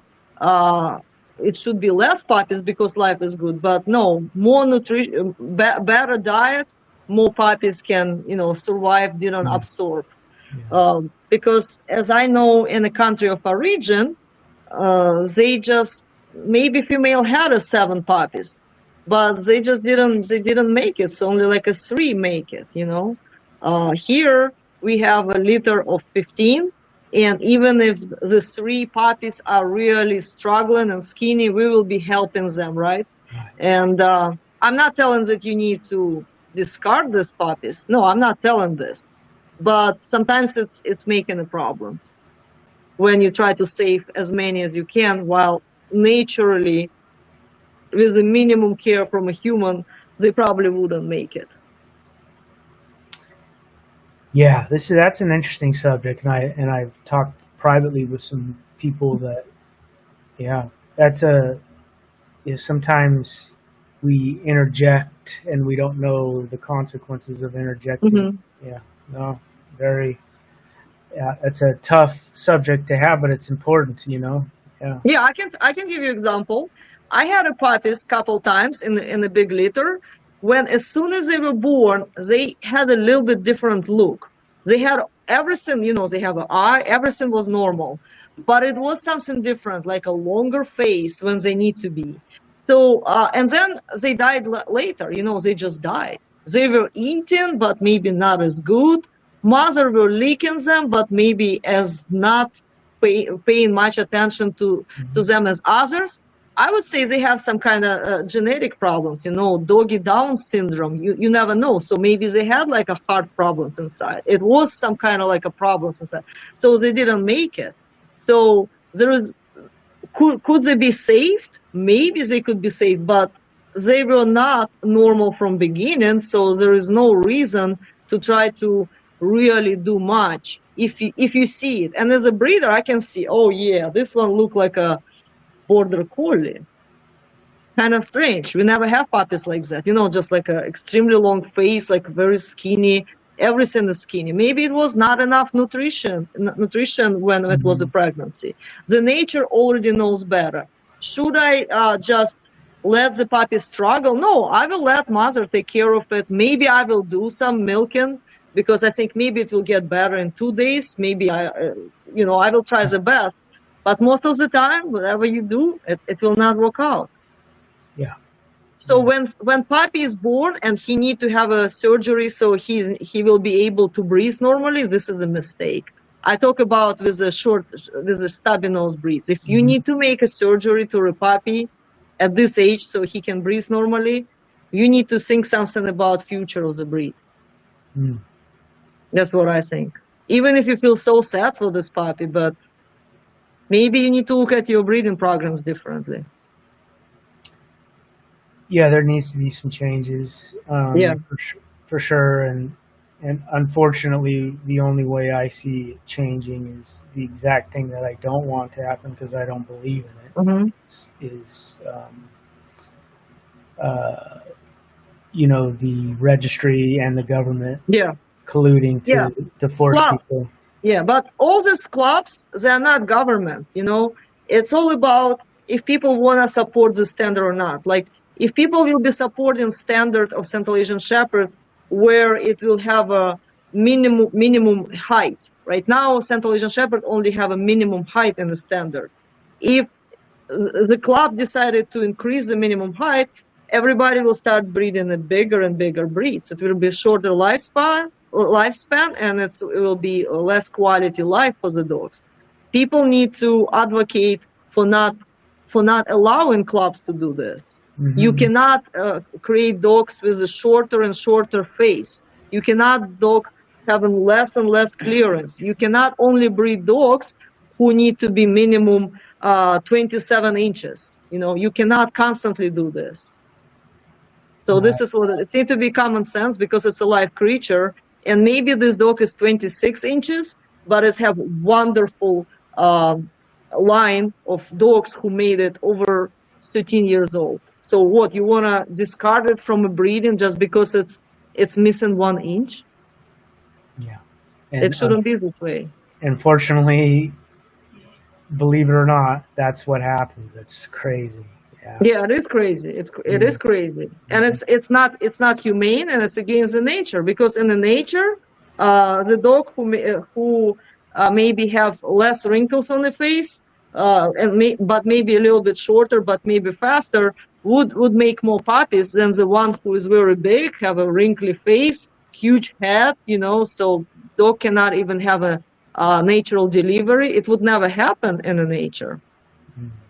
It should be less puppies because life is good. But no, more nutrition, better diet, more puppies can survive, didn't absorb. Because as I know, in the country of origin, they just maybe female had 7 puppies, but they just didn't make it. So only like 3 make it. Here we have a litter of 15. And even if the 3 puppies are really struggling and skinny, we will be helping them, right? And I'm not telling that you need to discard these puppies. No, I'm not telling this. But sometimes it's making a problem when you try to save as many as you can, while naturally, with the minimum care from a human, they probably wouldn't make it. Yeah, that's an interesting subject, and I've talked privately with some people that, that's sometimes we interject and we don't know the consequences of interjecting. Yeah, no, very. Yeah, it's a tough subject to have, but it's important, Yeah. Yeah, I can give you an example. I had a puppies couple times in the big litter. When as soon as they were born, they had a little bit different look. They had everything, they have an eye, everything was normal, but it was something different, like a longer face when they need to be. So, and then they died later, they just died. They were eating, but maybe not as good. Mother were licking them, but maybe as not paying much attention to them as others. I would say they have some kind of genetic problems, doggy Down syndrome. You never know. So maybe they had like a heart problems inside. It was some kind of like a problems inside. So they didn't make it. So there is, could they be saved? Maybe they could be saved, but they were not normal from beginning. So there is no reason to try to really do much if you see it. And as a breeder, I can see, oh yeah, this one look like a border collie. kind of strange. We never have puppies like that, you know, just like a extremely long face, like very skinny. Everything is skinny. Maybe it was not enough nutrition when it was a pregnancy. The nature already knows better. Should I just let the puppy struggle? No, I will let mother take care of it. Maybe I will do some milking because I think maybe it will get better in 2 days. Maybe I will try the best. But most of the time, whatever you do, it will not work out. Yeah. So when puppy is born and he need to have a surgery so he will be able to breathe normally, this is a mistake. I talk about with the stubby nose breeds. If you need to make a surgery to a puppy at this age so he can breathe normally, you need to think something about future of the breed. That's what I think. Even if you feel so sad for this puppy, but maybe you need to look at your breeding programs differently. Yeah, there needs to be some changes. For sure. And unfortunately, the only way I see it changing is the exact thing that I don't want to happen because I don't believe in it. Is the registry and the government colluding to force people. Yeah, but all these clubs, they are not government, you know. It's all about if people want to support the standard or not. Like, if people will be supporting standard of Central Asian Shepherd, where it will have a minimum height. Right now, Central Asian Shepherd only have a minimum height in the standard. If the club decided to increase the minimum height, everybody will start breeding a bigger and bigger breeds. It will be shorter lifespan, and it will be less quality life for the dogs. People need to advocate for not allowing clubs to do this. You cannot create dogs with a shorter and shorter face. You cannot dog having less and less clearance. You cannot only breed dogs who need to be minimum 27 inches. You know, you cannot constantly do this. So this is what it needs to be common sense because it's a live creature. And maybe this dog is 26 inches, but it have wonderful line of dogs who made it over 13 years old. So what, you want to discard it from a breeding just because it's missing 1 inch? Yeah. It shouldn't be this way. Unfortunately, believe it or not, that's what happens. That's crazy. Yeah, it is crazy. It is crazy, and it's not humane, and it's against the nature. Because in the nature, the dog who maybe have less wrinkles on the face, but maybe a little bit shorter, but maybe faster, would make more puppies than the one who is very big, have a wrinkly face, huge head. You know, so dog cannot even have a natural delivery. It would never happen in the nature.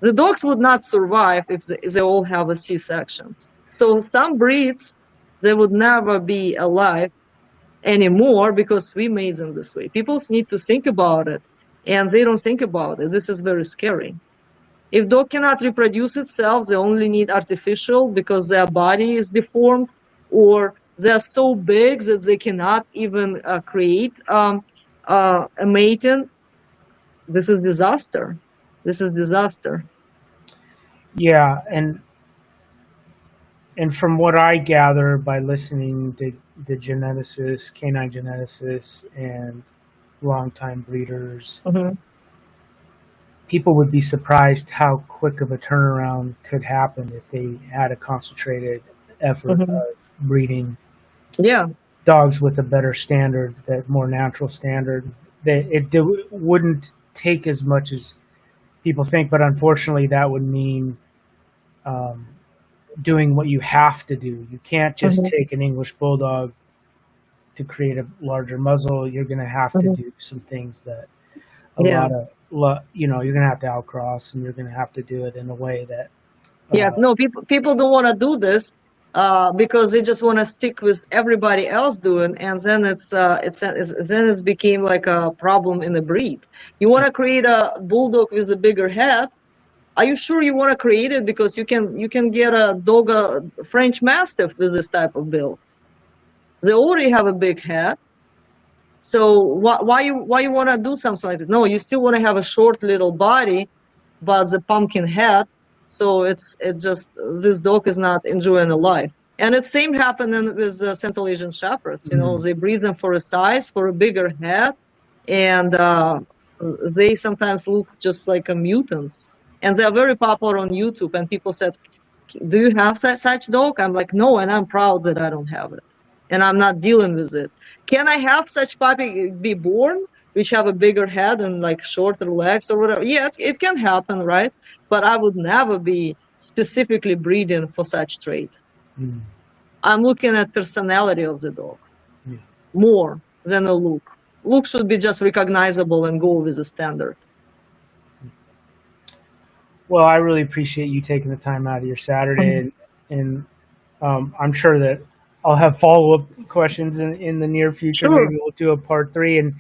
The dogs would not survive if they all have a C-sections. So some breeds, they would never be alive anymore because we made them this way. People need to think about it, and they don't think about it. This is very scary. If dog cannot reproduce itself, they only need artificial because their body is deformed, or they're so big that they cannot even create a mating. This is disaster. This is disaster. Yeah, and from what I gather by listening to the geneticists, canine geneticists, and longtime breeders, people would be surprised how quick of a turnaround could happen if they had a concentrated effort of breeding dogs with a better standard, that more natural standard. It wouldn't take as much as people think, but unfortunately that would mean doing what you have to do. You can't just take an English Bulldog to create a larger muzzle. You're going to have to do some things that you're going to have to outcross, and you're going to have to do it in a way that people don't want to do this because they just want to stick with everybody else doing, and then it's became like a problem in the breed. You want to create a Bulldog with a bigger head. Are you sure you want to create it? Because you can get a French Mastiff with this type of build. They already have a big head. So why you want to do something like that? No, you still want to have a short little body, but the pumpkin head. So it's just this dog is not enjoying the life. And it same happening with Central Asian Shepherds. You know, they breed them for a size, for a bigger head, and they sometimes look just like a mutants. And they are very popular on YouTube. And people said, "Do you have such dog?" I'm like, "No," and I'm proud that I don't have it, and I'm not dealing with it. Can I have such puppy be born, which have a bigger head and like shorter legs or whatever? Yeah, it can happen, right? But I would never be specifically breeding for such trait. I'm looking at personality of the dog more than a look. Look should be just recognizable and go with the standard. Well, I really appreciate you taking the time out of your Saturday, and I'm sure that I'll have follow-up questions in the near future. Sure. Maybe we'll do a part 3. And